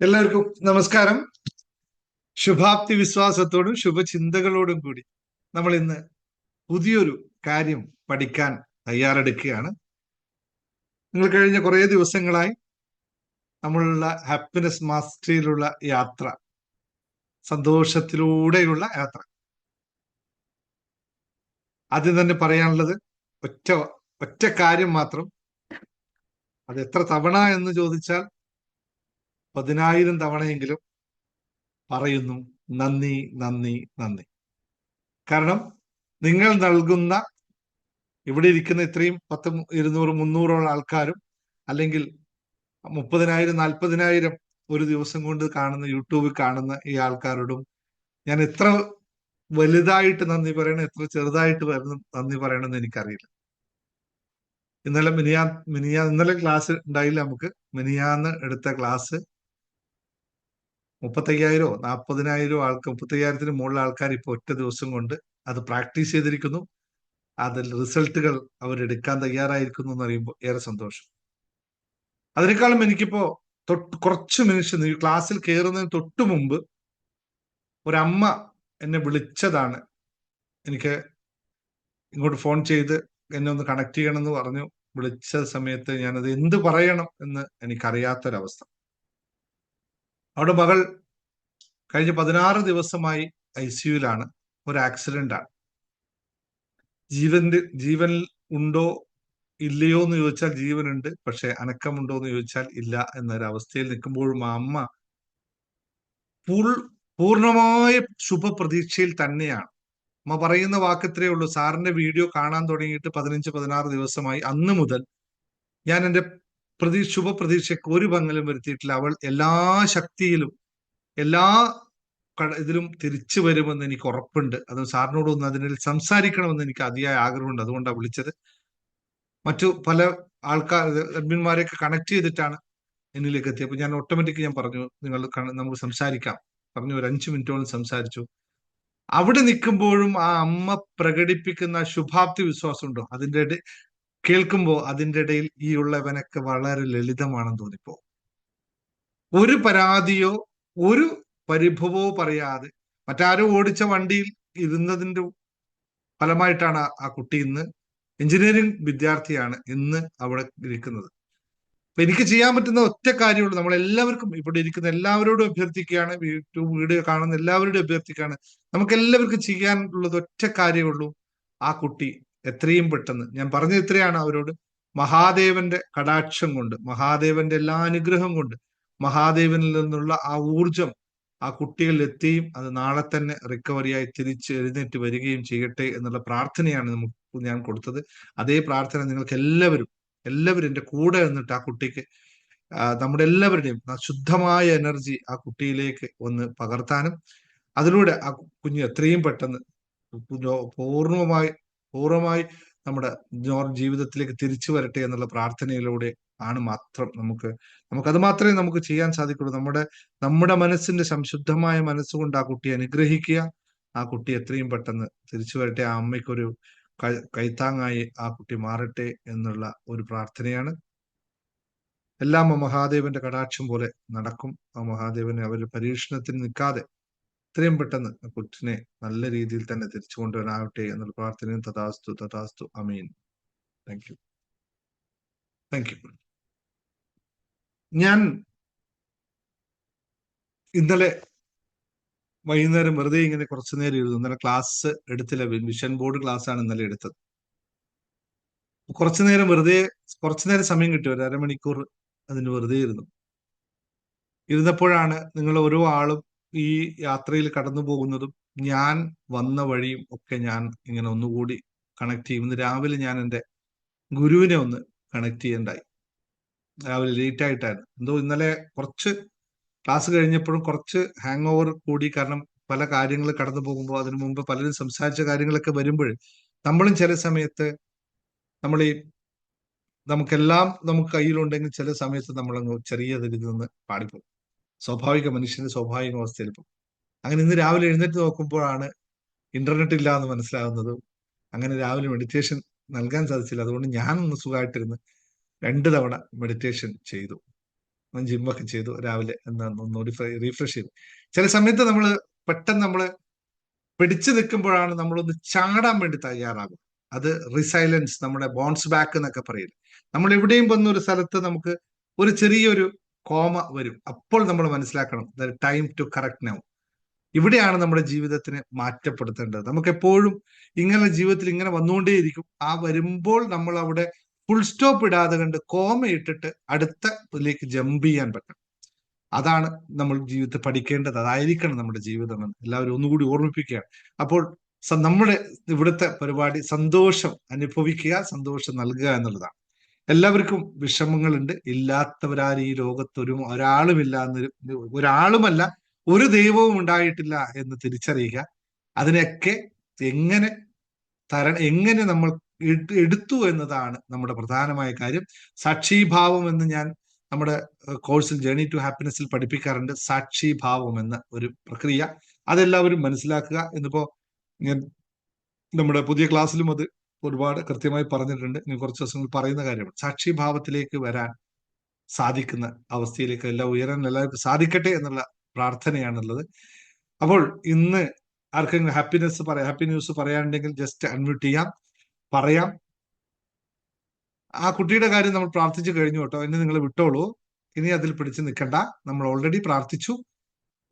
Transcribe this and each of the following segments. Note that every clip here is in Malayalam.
എല്ലാവർക്കും നമസ്കാരം. ശുഭാപ്തി വിശ്വാസത്തോടും ശുഭചിന്തകളോടും കൂടി നമ്മൾ ഇന്ന് പുതിയൊരു കാര്യം പഠിക്കാൻ തയ്യാറെടുക്കുകയാണ്. നിങ്ങൾ കഴിഞ്ഞ കുറേ ദിവസങ്ങളായി നമ്മളുള്ള ഹാപ്പിനെസ് മാസ്റ്ററിയിലുള്ള യാത്ര, സന്തോഷത്തിലൂടെയുള്ള യാത്ര. ആദ്യം തന്നെ പറയാനുള്ളത് ഒറ്റ ഒറ്റ കാര്യം മാത്രം. അത് എത്ര തവണ എന്ന് ചോദിച്ചാൽ 10,000 തവണയെങ്കിലും പറയുന്നു, നന്ദി, നന്ദി, നന്ദി. കാരണം നിങ്ങൾ നൽകുന്ന, ഇവിടെ ഇരിക്കുന്ന ഇത്രയും 10, 200, 300 ആൾക്കാരും, അല്ലെങ്കിൽ 30,000, 40,000 ഒരു ദിവസം കൊണ്ട് കാണുന്ന, യൂട്യൂബിൽ കാണുന്ന ഈ ആൾക്കാരോടും ഞാൻ എത്ര വലുതായിട്ട് നന്ദി പറയണം, എത്ര ചെറുതായിട്ട് നന്ദി പറയണമെന്ന് എനിക്കറിയില്ല. ഇന്നലെ ക്ലാസ് ഉണ്ടായില്ല നമുക്ക്. മിനിയാന്ന് എടുത്ത ക്ലാസ് 35,000 40,000 ആൾക്ക്, 35,000-ന് മുകളിൽ ആൾക്കാർ ഇപ്പോൾ ഒറ്റ ദിവസം കൊണ്ട് അത് പ്രാക്ടീസ് ചെയ്തിരിക്കുന്നു. അതിൽ റിസൾട്ടുകൾ അവരെടുക്കാൻ തയ്യാറായിരിക്കുന്നു എന്ന് അറിയുമ്പോൾ ഏറെ സന്തോഷം. അതിനേക്കാളും എനിക്കിപ്പോ കുറച്ച് നിമിഷം ഈ ക്ലാസ്സിൽ കയറുന്നതിന് തൊട്ടു മുമ്പ് ഒരമ്മ എന്നെ വിളിച്ചതാണ്. എനിക്ക് ഇങ്ങോട്ട് ഫോൺ ചെയ്ത് എന്നെ ഒന്ന് കണക്ട് ചെയ്യണമെന്ന് പറഞ്ഞു. വിളിച്ച സമയത്ത് ഞാനത് എന്ത് പറയണം എന്ന് എനിക്കറിയാത്തൊരവസ്ഥ. അവിടെ മകൾ കഴിഞ്ഞ 16 ദിവസമായി ICUവിലാണ്. ഒരു ആക്സിഡന്റ് ആണ്. ജീവൻ ഉണ്ടോ ഇല്ലയോ എന്ന് ചോദിച്ചാൽ ജീവനുണ്ട്, പക്ഷെ അനക്കമുണ്ടോ എന്ന് ചോദിച്ചാൽ ഇല്ല എന്നൊരവസ്ഥയിൽ നിൽക്കുമ്പോഴും ആ അമ്മ പൂർണ്ണമായ ശുഭപ്രതീക്ഷയിൽ തന്നെയാണ്. അമ്മ പറയുന്ന വാക്കത്രേ ഉള്ളൂ, സാറിന്റെ വീഡിയോ കാണാൻ തുടങ്ങിയിട്ട് 15-16 ദിവസമായി. അന്ന് മുതൽ ഞാൻ എൻ്റെ ശുഭപ്രതീക്ഷയ്ക്ക് ഒരു ഭംഗലും വരുത്തിയിട്ടില്ല. അവൾ എല്ലാ ശക്തിയിലും എല്ലാ ഇതിലും തിരിച്ചു വരുമെന്ന് എനിക്ക് ഉറപ്പുണ്ട്. അത് സാറിനോടൊന്ന് അതിനിൽ സംസാരിക്കണമെന്ന് എനിക്ക് അതിയായ ആഗ്രഹമുണ്ട്. അതുകൊണ്ടാണ് വിളിച്ചത്. മറ്റു പല ആൾക്കാർ, അഡ്മിന്മാരെയൊക്കെ കണക്ട് ചെയ്തിട്ടാണ് എന്നിലേക്ക് എത്തിയത്. അപ്പൊ ഞാൻ ഓട്ടോമാറ്റിക് ഞാൻ പറഞ്ഞു, നമുക്ക് സംസാരിക്കാം പറഞ്ഞു. ഒരു 5 മിനിറ്റോളം സംസാരിച്ചു. അവിടെ നിൽക്കുമ്പോഴും ആ അമ്മ പ്രകടിപ്പിക്കുന്ന ശുഭാപ്തി വിശ്വാസം ഉണ്ടോ, കേൾക്കുമ്പോ അതിൻ്റെ ഇടയിൽ ഈ ഉള്ളവനൊക്കെ വളരെ ലളിതമാണെന്ന് തോന്നിപ്പോ. ഒരു പരാതിയോ ഒരു പരിഭവമോ പറയാതെ, മറ്റാരോ ഓടിച്ച വണ്ടിയിൽ ഇരുന്നതിന്റെ ഫലമായിട്ടാണ് ആ കുട്ടി ഇന്ന് എഞ്ചിനീയറിംഗ് വിദ്യാർത്ഥിയാണ് ഇന്ന് അവിടെ ഇരിക്കുന്നത്. അപ്പൊ എനിക്ക് ചെയ്യാൻ പറ്റുന്ന ഒറ്റ കാര്യമുള്ളൂ. നമ്മളെല്ലാവർക്കും, ഇവിടെ ഇരിക്കുന്ന എല്ലാവരോടും അഭ്യർത്ഥിക്കുകയാണ്, വീഡിയോ കാണുന്ന എല്ലാവരോടും അഭ്യർത്ഥിക്കുകയാണ്, നമുക്ക് എല്ലാവർക്കും ചെയ്യാനുള്ളത് ഒറ്റ കാര്യമുള്ളൂ. ആ കുട്ടി എത്രയും പെട്ടെന്ന്, ഞാൻ പറഞ്ഞത് ഇത്രയാണ് അവരോട്, മഹാദേവന്റെ കടാക്ഷം കൊണ്ട്, മഹാദേവന്റെ എല്ലാ അനുഗ്രഹം കൊണ്ട്, മഹാദേവനിൽ നിന്നുള്ള ആ ഊർജം ആ കുട്ടികളിൽ എത്തുകയും അത് നാളെ തന്നെ റിക്കവറിയായി തിരിച്ച് എഴുന്നേറ്റ് വരികയും ചെയ്യട്ടെ എന്നുള്ള പ്രാർത്ഥനയാണ് ഞാൻ കൊടുത്തത്. അതേ പ്രാർത്ഥന നിങ്ങൾക്ക് എല്ലാവരും എൻ്റെ കൂടെ നിന്നിട്ട് ആ കുട്ടിക്ക്, നമ്മുടെ എല്ലാവരുടെയും ശുദ്ധമായ എനർജി ആ കുട്ടിയിലേക്ക് ഒന്ന് പകർത്താനും, അതിലൂടെ ആ കുഞ്ഞ് എത്രയും പെട്ടെന്ന് പൂർണ്ണമായി നമ്മുടെ ജീവിതത്തിലേക്ക് തിരിച്ചു വരട്ടെ എന്നുള്ള പ്രാർത്ഥനയിലൂടെ ആണ് മാത്രം നമുക്കത് മാത്രമേ നമുക്ക് ചെയ്യാൻ സാധിക്കുള്ളൂ. നമ്മുടെ മനസ്സിന്റെ സംശുദ്ധമായ മനസ്സുകൊണ്ട് ആ കുട്ടിയെ അനുഗ്രഹിക്കുക. ആ കുട്ടി എത്രയും പെട്ടെന്ന് തിരിച്ചു വരട്ടെ. ആ അമ്മയ്ക്കൊരു കൈത്താങ്ങായി ആ കുട്ടി മാറട്ടെ എന്നുള്ള ഒരു പ്രാർത്ഥനയാണ്. എല്ലാം ആ മഹാദേവന്റെ കടാക്ഷം പോലെ നടക്കും. ആ മഹാദേവനെ അവർ പരീക്ഷണത്തിന് നിൽക്കാതെ എത്രയും പെട്ടെന്ന് കുട്ടിനെ നല്ല രീതിയിൽ തന്നെ തിരിച്ചു കൊണ്ടുവരാനാവട്ടെ എന്നുള്ള പ്രാർത്ഥനയും തഥാസ്തു തഥാസ്തു അമീൻ. Thank you. ഞാൻ ഇന്നലെ വൈകുന്നേരം വെറുതെ ഇങ്ങനെ കുറച്ചു നേരം എഴുതും. ഇന്നലെ ക്ലാസ് എടുത്തില്ല, വിഷൻ ബോർഡ് ക്ലാസ് ആണ് ഇന്നലെ എടുത്തത്. കുറച്ചു നേരം സമയം കിട്ടി, ഒരു അരമണിക്കൂർ അതിന് വെറുതെ ഇരുന്നപ്പോഴാണ് നിങ്ങൾ ഓരോ ആളും ഈ യാത്രയിൽ കടന്നു പോകുന്നതും ഞാൻ വന്ന വഴിയും ഒക്കെ ഞാൻ ഇങ്ങനെ ഒന്നുകൂടി കണക്ട് ചെയ്യും. ഇന്ന് രാവിലെ ഞാൻ എൻ്റെ ഗുരുവിനെ ഒന്ന് കണക്ട് ചെയ്യണ്ടായി. രാവിലെ ലേറ്റ് ആയിട്ടായിരുന്നു. എന്തോ ഇന്നലെ കുറച്ച് ക്ലാസ് കഴിഞ്ഞപ്പോഴും കുറച്ച് ഹാങ് ഓവർ കൂടി. കാരണം പല കാര്യങ്ങൾ കടന്നു പോകുമ്പോൾ അതിനു മുമ്പ് പലരും സംസാരിച്ച കാര്യങ്ങളൊക്കെ വരുമ്പോൾ നമ്മളും ചില സമയത്ത് നമുക്കെല്ലാം നമുക്ക് കയ്യിലുണ്ടെങ്കിൽ ചില സമയത്ത് നമ്മളങ്ങ് ചെറിയതിൽ നിന്ന് പാടിപ്പോകും. മനുഷ്യന്റെ സ്വാഭാവിക അവസ്ഥയിൽ പോകും. അങ്ങനെ ഇന്ന് രാവിലെ എഴുന്നേറ്റ് നോക്കുമ്പോഴാണ് ഇന്റർനെറ്റ് ഇല്ല എന്ന് മനസ്സിലാകുന്നതും. അങ്ങനെ രാവിലെ മെഡിറ്റേഷൻ നൽകാൻ സാധിച്ചില്ല. അതുകൊണ്ട് ഞാനൊന്ന് സുഖമായിട്ടിരുന്ന് 2 തവണ മെഡിറ്റേഷൻ ചെയ്തു. ജിമ്മൊക്കെ ചെയ്തു രാവിലെ ഒന്നുകൂടി റീഫ്രഷ് ചെയ്തു. ചില സമയത്ത് നമ്മൾ പെട്ടെന്ന് നമ്മൾ പിടിച്ചു നിൽക്കുമ്പോഴാണ് നമ്മളൊന്ന് ചാടാൻ വേണ്ടി തയ്യാറാകും. അത് റിസൈലൻസ്, നമ്മുടെ ബൗൺസ് ബാക്ക് എന്നൊക്കെ പറയില്ല. നമ്മൾ എവിടെയും വന്ന ഒരു സ്ഥലത്ത് നമുക്ക് ഒരു ചെറിയൊരു കോമ വരും. അപ്പോൾ നമ്മൾ മനസ്സിലാക്കണം ടൈം ടു കറക്റ്റ് നൗ. ഇവിടെയാണ് നമ്മുടെ ജീവിതത്തിനെ മാറ്റപ്പെടുത്തേണ്ടത്. നമുക്ക് എപ്പോഴും ഇങ്ങനെ ജീവിതത്തിൽ ഇങ്ങനെ വന്നുകൊണ്ടേയിരിക്കും. ആ വരുമ്പോൾ നമ്മൾ അവിടെ ഫുൾ സ്റ്റോപ്പ് ഇടാതെ കണ്ട് കോമ ഇട്ടിട്ട് അടുത്ത ഇതിലേക്ക് ജമ്പ് ചെയ്യാൻ പറ്റും. അതാണ് നമ്മൾ ജീവിതത്തിൽ പഠിക്കേണ്ടത്. അതായിരിക്കണം നമ്മുടെ ജീവിതം എന്ന് എല്ലാവരും ഒന്നുകൂടി ഓർമ്മിപ്പിക്കുകയാണ്. അപ്പോൾ നമ്മുടെ ഇവിടുത്തെ പരിപാടി സന്തോഷം അനുഭവിക്കുക, സന്തോഷം നൽകുക എന്നുള്ളതാണ്. എല്ലാവർക്കും വിഷമങ്ങളുണ്ട്. ഇല്ലാത്തവരാരും ഈ ലോകത്തൊരു ഒരാളുമില്ല എന്ന്, ഒരാളുമല്ല ഒരു ദൈവവും ഉണ്ടായിട്ടില്ല എന്ന് തിരിച്ചറിയുക. അതിനൊക്കെ എങ്ങനെ എങ്ങനെ നമ്മൾ എടുത്തു എന്നതാണ് നമ്മുടെ പ്രധാനമായ കാര്യം. സാക്ഷിഭാവം എന്ന് ഞാൻ നമ്മുടെ കോഴ്സിൽ ജേർണി ടു ഹാപ്പിനെസ്സിൽ പഠിപ്പിക്കാറുണ്ട്. സാക്ഷിഭാവം എന്ന ഒരു പ്രക്രിയ, അതെല്ലാവരും മനസ്സിലാക്കുക. എന്നിപ്പോ ഞാൻ നമ്മുടെ പുതിയ ക്ലാസ്സിലും അത് ഒരുപാട് കൃത്യമായി പറഞ്ഞിട്ടുണ്ട്. ഇനി കുറച്ച് ദിവസങ്ങൾ പറയുന്ന കാര്യമാണ്. സാക്ഷിഭാവത്തിലേക്ക് വരാൻ സാധിക്കുന്ന അവസ്ഥയിലേക്ക് എല്ലാം ഉയരാൻ എല്ലാവർക്കും സാധിക്കട്ടെ എന്നുള്ള പ്രാർത്ഥനയാണുള്ളത്. അപ്പോൾ ഇന്ന് ആർക്കെങ്കിലും ഹാപ്പി ന്യൂസ് പറയാനുണ്ടെങ്കിൽ ജസ്റ്റ് അൺമ്യൂട്ട് ചെയ്യാം, പറയാം. ആ കുട്ടിയുടെ കാര്യം നമ്മൾ പ്രാർത്ഥിച്ചു കഴിഞ്ഞു കേട്ടോ. ഇനി നിങ്ങൾ വിട്ടോളൂ. ഇനി അതിൽ പിടിച്ചു നിൽക്കണ്ട. നമ്മൾ ഓൾറെഡി പ്രാർത്ഥിച്ചു.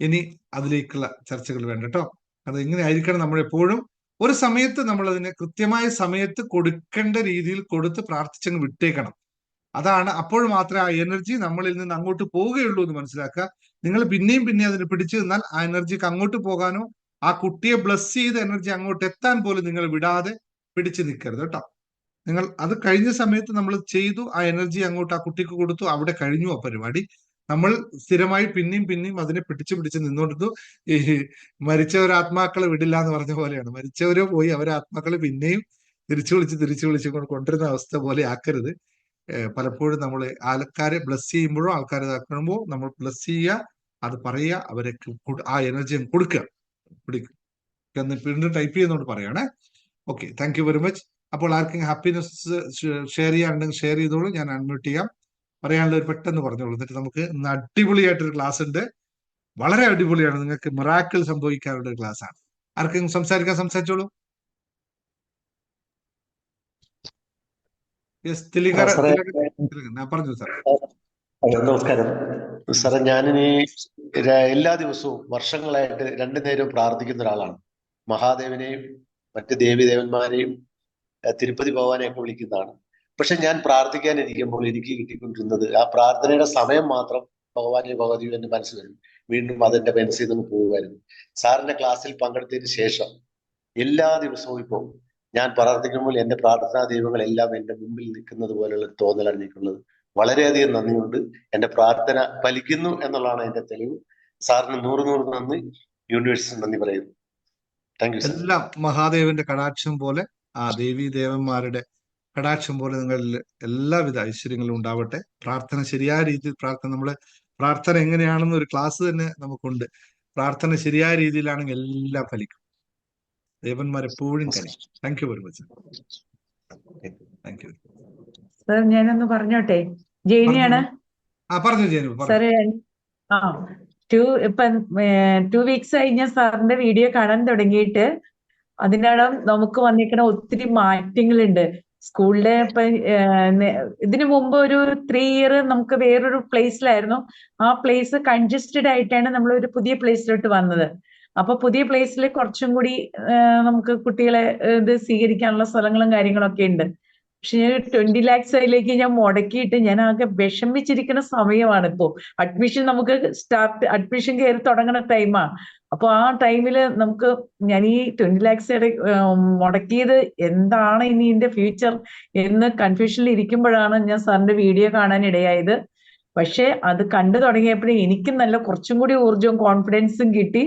ഇനി അതിലേക്കുള്ള ചർച്ചകൾ വേണ്ട കേട്ടോ. അത് ഇങ്ങനെ ആയിരിക്കണം. നമ്മൾ എപ്പോഴും ഒരു സമയത്ത് നമ്മൾ അതിനെ കൃത്യമായ സമയത്ത് കൊടുക്കേണ്ട രീതിയിൽ കൊടുത്ത് പ്രാർത്ഥിച്ചങ്ങ് വിട്ടേക്കണം. അതാണ്, അപ്പോൾ മാത്രമേ ആ എനർജി നമ്മളിൽ നിന്ന് അങ്ങോട്ട് പോവുകയുള്ളൂ എന്ന് മനസ്സിലാക്കുക. നിങ്ങൾ പിന്നെയും അതിന് പിടിച്ചു നിന്നാൽ ആ എനർജിക്ക് അങ്ങോട്ട് പോകാനോ ആ കുട്ടിയെ ബ്ലസ് ചെയ്ത എനർജി അങ്ങോട്ട് എത്താൻ പോലും നിങ്ങൾ വിടാതെ പിടിച്ചു നിൽക്കരുത് കേട്ടോ. നിങ്ങൾ അത് കഴിഞ്ഞ സമയത്ത് നമ്മൾ ചെയ്തു, ആ എനർജി അങ്ങോട്ട് ആ കുട്ടിക്ക് കൊടുത്തു, അവിടെ കഴിഞ്ഞു ആ പരിപാടി. നമ്മൾ സ്ഥിരമായി പിന്നെയും അതിനെ പിടിച്ച് നിന്നോണ്ടിരുന്നു. ഈ മരിച്ചവരെ ആത്മാക്കളെ വിടില്ല എന്ന് പറഞ്ഞ പോലെയാണ്. മരിച്ചവരോ പോയി അവരെ ആത്മാക്കളെ പിന്നെയും തിരിച്ചു വിളിച്ച് കൊണ്ടുവരുന്ന അവസ്ഥ പോലെ ആക്കരുത്. പലപ്പോഴും നമ്മൾ ആൾക്കാരെ ബ്ലസ് ചെയ്യുമ്പോഴോ ആൾക്കാരെ ഇതാക്കുമ്പോൾ നമ്മൾ ബ്ലസ് ചെയ്യുക, അത് പറയുക, അവരെ ആ എനർജി കൊടുക്കുക. വീണ്ടും ടൈപ്പ് ചെയ്യുന്നോണ്ട് പറയണേ. Okay, thank you very much. അപ്പോൾ ആർക്കും ഹാപ്പിനെസ് ഷെയർ ചെയ്യാനുണ്ടെങ്കിൽ ഷെയർ ചെയ്തോളൂ. ഞാൻ അൺമ്യൂട്ട് ചെയ്യാം. പറയാനുള്ള ഒരു പെട്ടെന്ന് പറഞ്ഞോളൂ. എന്നിട്ട് നമുക്ക് ഇന്ന് അടിപൊളിയായിട്ടൊരു ക്ലാസ് ഉണ്ട്. വളരെ അടിപൊളിയാണ്. നിങ്ങൾക്ക് മിറാക്കിൾ സംഭവിക്കാനുള്ള ഒരു ക്ലാസ് ആണ്. ആർക്കെങ്കിലും സംസാരിച്ചോളൂ. യെസ്, പറഞ്ഞു സാർ. നമസ്കാരം സാറേ. ഞാനിനി എല്ലാ ദിവസവും വർഷങ്ങളായിട്ട് രണ്ടു നേരവും പ്രാർത്ഥിക്കുന്ന ഒരാളാണ്. മഹാദേവനെയും മറ്റ് ദേവീദേവന്മാരെയും തിരുപ്പതി ഭഗവാനെയൊക്കെ വിളിക്കുന്നതാണ്. പക്ഷെ ഞാൻ പ്രാർത്ഥിക്കാനിരിക്കുമ്പോൾ എനിക്ക് കിട്ടിക്കൊണ്ടിരുന്നത് ആ പ്രാർത്ഥനയുടെ സമയം മാത്രം ഭഗവാനെ ഭഗവതിയും എന്റെ മനസ്സിൽ വരും. വീണ്ടും അതെന്റെ മനസ്സിൽ നിന്ന് പോകുമായിരുന്നു. സാറിന്റെ ക്ലാസ്സിൽ പങ്കെടുത്തതിന് ശേഷം എല്ലാ ദിവസവും ഇപ്പോൾ ഞാൻ പ്രാർത്ഥിക്കുമ്പോൾ എന്റെ പ്രാർത്ഥനാ ദൈവങ്ങളെല്ലാം എന്റെ മുമ്പിൽ നിൽക്കുന്നത് പോലെയുള്ള തോന്നലാണ് എനിക്കുള്ളത്. വളരെയധികം നന്ദിയുണ്ട്. എന്റെ പ്രാർത്ഥന ഫലിക്കുന്നു എന്നുള്ളതാണ് എന്റെ തെളിവ്. സാറിന് 100 നന്ദി. യൂണിവേഴ്സിന് നന്ദി പറയുന്നു. Thank you. എല്ലാം മഹാദേവന്റെ കടാക്ഷം പോലെ, ആ ദേവീ ദേവന്മാരുടെ കടാക്ഷം പോലെ നിങ്ങളിൽ എല്ലാവിധ ഐശ്വര്യങ്ങളും ഉണ്ടാവട്ടെ. പ്രാർത്ഥന ശരിയായ രീതിയിൽ പ്രാർത്ഥന എങ്ങനെയാണെന്ന് ഒരു ക്ലാസ് തന്നെ നമുക്കുണ്ട്. പ്രാർത്ഥന ശരിയായ രീതിയിലാണെങ്കിൽ എല്ലാം ഫലിക്കും. ദേവന്മാരെപ്പോഴും കഴിയും. Thank you very much. Thank you sir. ഞാനൊന്ന് പറഞ്ഞോട്ടെ. ജെയിനിയാണ്. പറഞ്ഞു ജെയിനി. സാറേ, ഇപ്പം 2 വീക്സ് ആയി ഞാൻ സാറിന്റെ വീഡിയോ കാണാൻ തുടങ്ങിയിട്ട്. അതിനകം നമുക്ക് വന്നിരിക്കുന്ന ഒത്തിരി മാറ്റങ്ങളുണ്ട്. സ്കൂളിലെ ഇപ്പൊ ഇതിനു മുമ്പ് ഒരു 3 ഇയർ നമുക്ക് വേറൊരു പ്ലേസിലായിരുന്നു. ആ പ്ലേസ് കൺജസ്റ്റഡ് ആയിട്ടാണ് നമ്മൾ ഒരു പുതിയ പ്ലേസിലോട്ട് വന്നത്. അപ്പൊ പുതിയ പ്ലേസിൽ കുറച്ചും കൂടി നമുക്ക് കുട്ടികളെ ഇത് സ്വീകരിക്കാനുള്ള സ്ഥലങ്ങളും കാര്യങ്ങളൊക്കെ ഉണ്ട്. പക്ഷെ 20 lakhs അതിലേക്ക് ഞാൻ മുടക്കിയിട്ട് ഞാൻ ആകെ വിഷമിച്ചിരിക്കുന്ന സമയമാണ് ഇപ്പോ. അഡ്മിഷൻ കയറി തുടങ്ങുന്ന ടൈമാണ്. അപ്പൊ ആ ടൈമില് ഞാൻ ഈ 20 lakhs മുടക്കിയത് എന്താണ് ഇനി എന്റെ ഫ്യൂച്ചർ എന്ന് കൺഫ്യൂഷനിൽ ഇരിക്കുമ്പോഴാണ് ഞാൻ സാറിന്റെ വീഡിയോ കാണാൻ ഇടയായത്. പക്ഷെ അത് കണ്ടു തുടങ്ങിയപ്പോഴേ എനിക്കും നല്ല കുറച്ചും കൂടി ഊർജവും കോൺഫിഡൻസും കിട്ടി.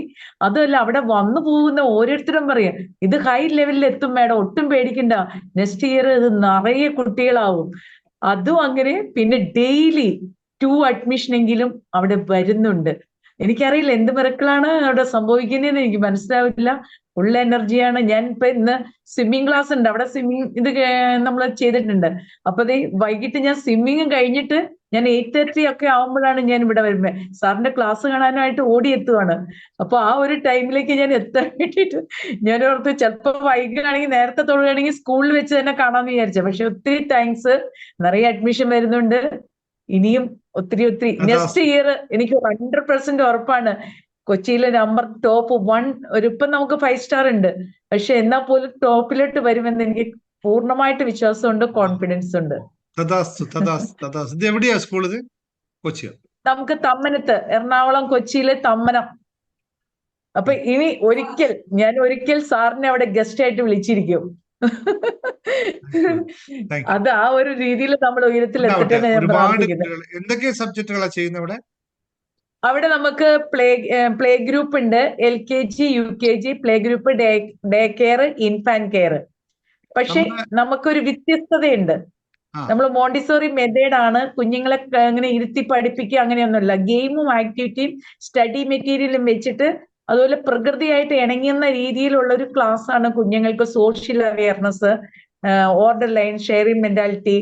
അതുമല്ല, അവിടെ വന്നു പോകുന്ന ഓരോരുത്തരും പറയാം, ഇത് ഹൈ ലെവലിൽ എത്തും മേഡം, ഒട്ടും പേടിക്കണ്ട, നെക്സ്റ്റ് ഇയർ ഇത് നിറയെ കുട്ടികളാവും. അതും അങ്ങനെ. പിന്നെ ഡെയിലി 2 അഡ്മിഷനെങ്കിലും അവിടെ വരുന്നുണ്ട്. എനിക്കറിയില്ല എന്ത് മിറക്കിളാണ് അവിടെ സംഭവിക്കുന്നതെന്ന് എനിക്ക് മനസ്സിലാവില്ല. ഫുൾ എനർജിയാണ്. ഞാൻ ഇപ്പൊ ഇന്ന് സ്വിമ്മിങ് ക്ലാസ് ഉണ്ട്, അവിടെ സ്വിമ്മിങ് ഇത് നമ്മൾ ചെയ്തിട്ടുണ്ട്. അപ്പൊ വൈകിട്ട് ഞാൻ സ്വിമ്മിങ് കഴിഞ്ഞിട്ട് ഞാൻ 8:30 ഒക്കെ ആവുമ്പോഴാണ് ഞാൻ ഇവിടെ വരുന്നത്. സാറിന്റെ ക്ലാസ് കാണാനായിട്ട് ഓടിയെത്തുവാണ്. അപ്പൊ ആ ഒരു ടൈമിലേക്ക് ഞാൻ എത്താൻ വേണ്ടിയിട്ട് ഞാൻ ഓർത്ത് ചിലപ്പോൾ വൈകുകയാണെങ്കിൽ നേരത്തെ തൊഴുകയാണെങ്കിൽ സ്കൂളിൽ വെച്ച് തന്നെ കാണാമെന്ന് വിചാരിച്ചു. പക്ഷെ ഒത്തിരി താങ്ക്സ്. നിറയെ അഡ്മിഷൻ വരുന്നുണ്ട്. ഇനിയും ഒത്തിരി നെക്സ്റ്റ് തഥാസ്തു. ഇയർ എനിക്ക് 100% ഉറപ്പാണ് കൊച്ചിയിലെ നമ്പർ ടോപ്പ് 1. ഇപ്പം നമുക്ക് 5 സ്റ്റാർ ഉണ്ട്, പക്ഷെ എന്നാൽ പോലും ടോപ്പിലോട്ട് വരുമെന്ന് എനിക്ക് പൂർണ്ണമായിട്ട് വിശ്വാസമുണ്ട്, കോൺഫിഡൻസ് ഉണ്ട്. തഥാസ്തു തഥാസ്തു തഥാസ്തു. ഇത് എവിടെയാ സ്കൂൾ? ഇത് കൊച്ചിയോ? നമുക്ക് തമ്മനത്ത്, എറണാകുളം കൊച്ചിയിലെ തമ്മനം. അപ്പൊ ഇനി ഞാൻ ഒരിക്കൽ സാറിനെ അവിടെ ഗസ്റ്റ് ആയിട്ട് വിളിച്ചിരിക്കും. Thank you. അത് ആ ഒരു രീതിയിൽ നമ്മൾ ഉയരത്തിൽ ഉണ്ടാവട്ടെ. എത്തട്ടെ എന്ന് ഞാൻ ഒരുപാട് പ്രാർത്ഥിക്കുന്നത്. കുട്ടികൾ എന്തൊക്കെ സബ്ജക്റ്റുകളാ ചെയ്യുന്നത് അവിടെ? അവിടെ നമുക്ക് പ്ലേ ഗ്രൂപ്പ് ഉണ്ട്, LKG UKG play group, day care, infant care. പക്ഷെ നമ്മുടെ നമുക്കൊരു വ്യത്യസ്തതയുണ്ട്. ആ നമ്മൾ മോണ്ടിസോറി മെത്തേഡ് ആണ്. കുഞ്ഞുങ്ങളെ അങ്ങനെ ഇരുത്തി പഠിപ്പിക്കുക അങ്ങനെയൊന്നുമില്ല. ഗെയിമും ആക്ടിവിറ്റിയും സ്റ്റഡി മെറ്റീരിയലും വെച്ചിട്ട് അതുപോലെ പ്രകൃതിയായിട്ട് ഇണങ്ങുന്ന രീതിയിലുള്ള ഒരു ക്ലാസ് ആണ്. കുഞ്ഞുങ്ങൾക്ക് social awareness, order line, sharing mentality,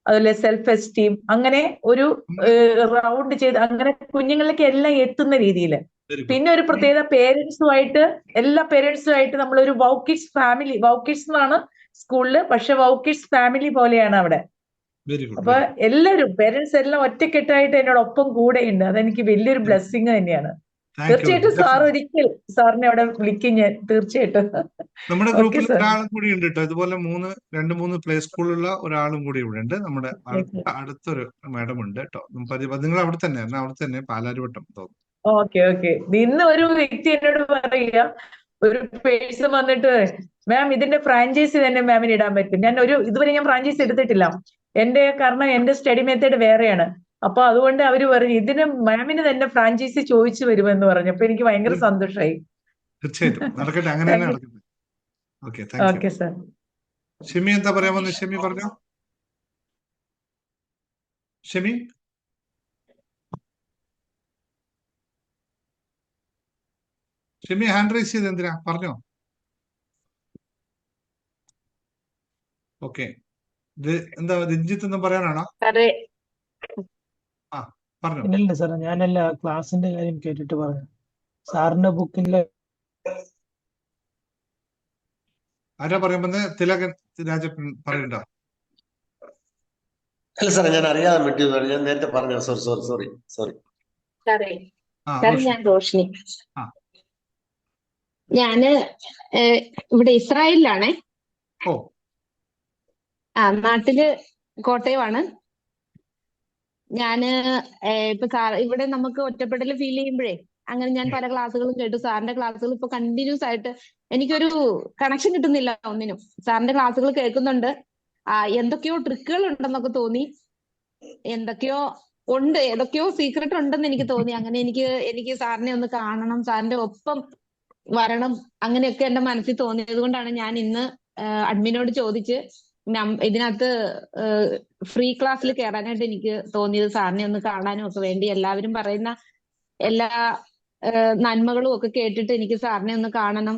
അതുപോലെ സെൽഫ് എസ്റ്റീം, അങ്ങനെ ഒരു നമ്മുടെ റൗണ്ട് ചെയ്ത് അങ്ങനെ കുഞ്ഞുങ്ങളിലേക്ക് എല്ലാം എത്തുന്ന രീതിയിൽ. Very good. പിന്നെ ഒരു പ്രത്യേകത, എല്ലാ പേരൻസുമായിട്ട് നമ്മളൊരു വൗക്കിഡ്സ് ഫാമിലി, വൗക്കിഡ്സ് എന്നാണ് സ്കൂളില്, പക്ഷെ വൗക്കിഡ്സ് ഫാമിലി പോലെയാണ് അവിടെ. Very good. അപ്പൊ എല്ലാവരും പേരൻസ് എല്ലാം ഒറ്റക്കെട്ടായിട്ട് എന്നോടൊപ്പം കൂടെയുണ്ട്. അതെനിക്ക് വലിയൊരു ബ്ലെസ്സിങ് തന്നെയാണ്. Thank you. തീർച്ചയായിട്ടും സാർ ഒരിക്കൽ സാറിനെ അവിടെ വിളിക്കും ഞാൻ, തീർച്ചയായിട്ടും. നമ്മുടെ ഓക്കെ ഗ്രൂപ്പിൽ സാർ. ഒരാളും കൂടി ഉണ്ട് കേട്ടോ. ഇതുപോലെ 3 പ്ലേ സ്കൂളുള്ള ഒരാളും കൂടി ഇവിടെ ഉണ്ട്. നമ്മുടെ അടുത്തൊരു മാഡം ഉണ്ട് കേട്ടോ. നിങ്ങൾ അവിടെ തന്നെ പാലാരിവട്ടം തോന്നുന്നു. ഓക്കെ. ഇന്ന് ഒരു വ്യക്തി എന്നോട് പറയുക, ഒരു പേഴ്സൺ വന്നിട്ട്, മാം ഇതിന്റെ ഫ്രാഞ്ചൈസി തന്നെ മാമിന് ഇടാൻ പറ്റും. ഇതുവരെ ഞാൻ ഫ്രാഞ്ചൈസി എടുത്തിട്ടില്ല. കാരണം എന്റെ സ്റ്റഡി മെത്തേഡ് വേറെയാണ്. അപ്പൊ അതുകൊണ്ട് അവര് പറഞ്ഞു ഇതിന് മാമിന് തന്നെ ഫ്രാഞ്ചൈസി ചോദിച്ചു വരുമെന്ന് പറഞ്ഞു. അപ്പൊ എനിക്ക് ഭയങ്കര സന്തോഷമായി. തീർച്ചയായിട്ടും നടക്കട്ടെ, അങ്ങനെ തന്നെ നടക്കട്ടെ. Okay, thank U. Okay sir. Shemi എന്താ പറയാൻ വന്നത്? ഷെമി പറഞ്ഞോ. ഷെമി ഹാൻഡ് റൈസ് ചെയ്ത് എന്തിനാ? പറഞ്ഞോ. ഓക്കെ, എന്താ രഞ്ജിത്ത് ഒന്നും പറയാനാണോ? ആ, പറഞ്ഞോ. ഇല്ല സാറേ, ഞാനല്ല ക്ലാസിന്റെ കാര്യം കേട്ടിട്ട് പറഞ്ഞു. സാറിന്റെ ബുക്കിലെ ആരാ പറയാൻ വന്നത്? തിലകൻ രാജപ്പൻ പറയണ്ടോ? അല്ല സാറേ, ഞാൻ അറിയാതെ വിട്ടു. ഞാൻ നേരത്തെ പറഞ്ഞു. സോറി. ആ, ഞാൻ റോഷിനി. ആ. ഞാന് ഇവിടെ ഇസ്രായേലിലാണേ. ഓ, നാട്ടില് കോട്ടയമാണ്. ഞാന് ഇപ്പൊ ഇവിടെ നമുക്ക് ഒറ്റപ്പെടൽ ഫീൽ ചെയ്യുമ്പോഴേ അങ്ങനെ ഞാൻ പല ക്ലാസ്സുകളും കേട്ടു. സാറിന്റെ ക്ലാസ്സുകൾ ഇപ്പൊ കണ്ടിന്യൂസ് ആയിട്ട് എനിക്കൊരു കണക്ഷൻ കിട്ടുന്നില്ല ഒന്നിനും. സാറിന്റെ ക്ലാസ്സുകൾ കേൾക്കുന്നുണ്ട്. എന്തൊക്കെയോ ട്രിക്കുകൾ ഉണ്ടെന്നൊക്കെ തോന്നി. ഏതൊക്കെയോ സീക്രട്ട് ഉണ്ടെന്ന് എനിക്ക് തോന്നി. അങ്ങനെ എനിക്ക് സാറിനെ ഒന്ന് കാണണം, സാറിന്റെ ഒപ്പം വരണം, അങ്ങനെയൊക്കെ എന്റെ മനസ്സിൽ തോന്നിയത് കൊണ്ടാണ് ഞാൻ ഇന്ന് അഡ്മിനോട് ചോദിച്ച് ഇതിനകത്ത് ഫ്രീ ക്ലാസ്സിൽ കയറാനായിട്ട് എനിക്ക് തോന്നിയത്. സാറിനെ ഒന്ന് കാണാനും ഒക്കെ വേണ്ടി. എല്ലാവരും പറയുന്ന എല്ലാ നന്മകളും ഒക്കെ കേട്ടിട്ട് എനിക്ക് സാറിനെ ഒന്ന് കാണണം.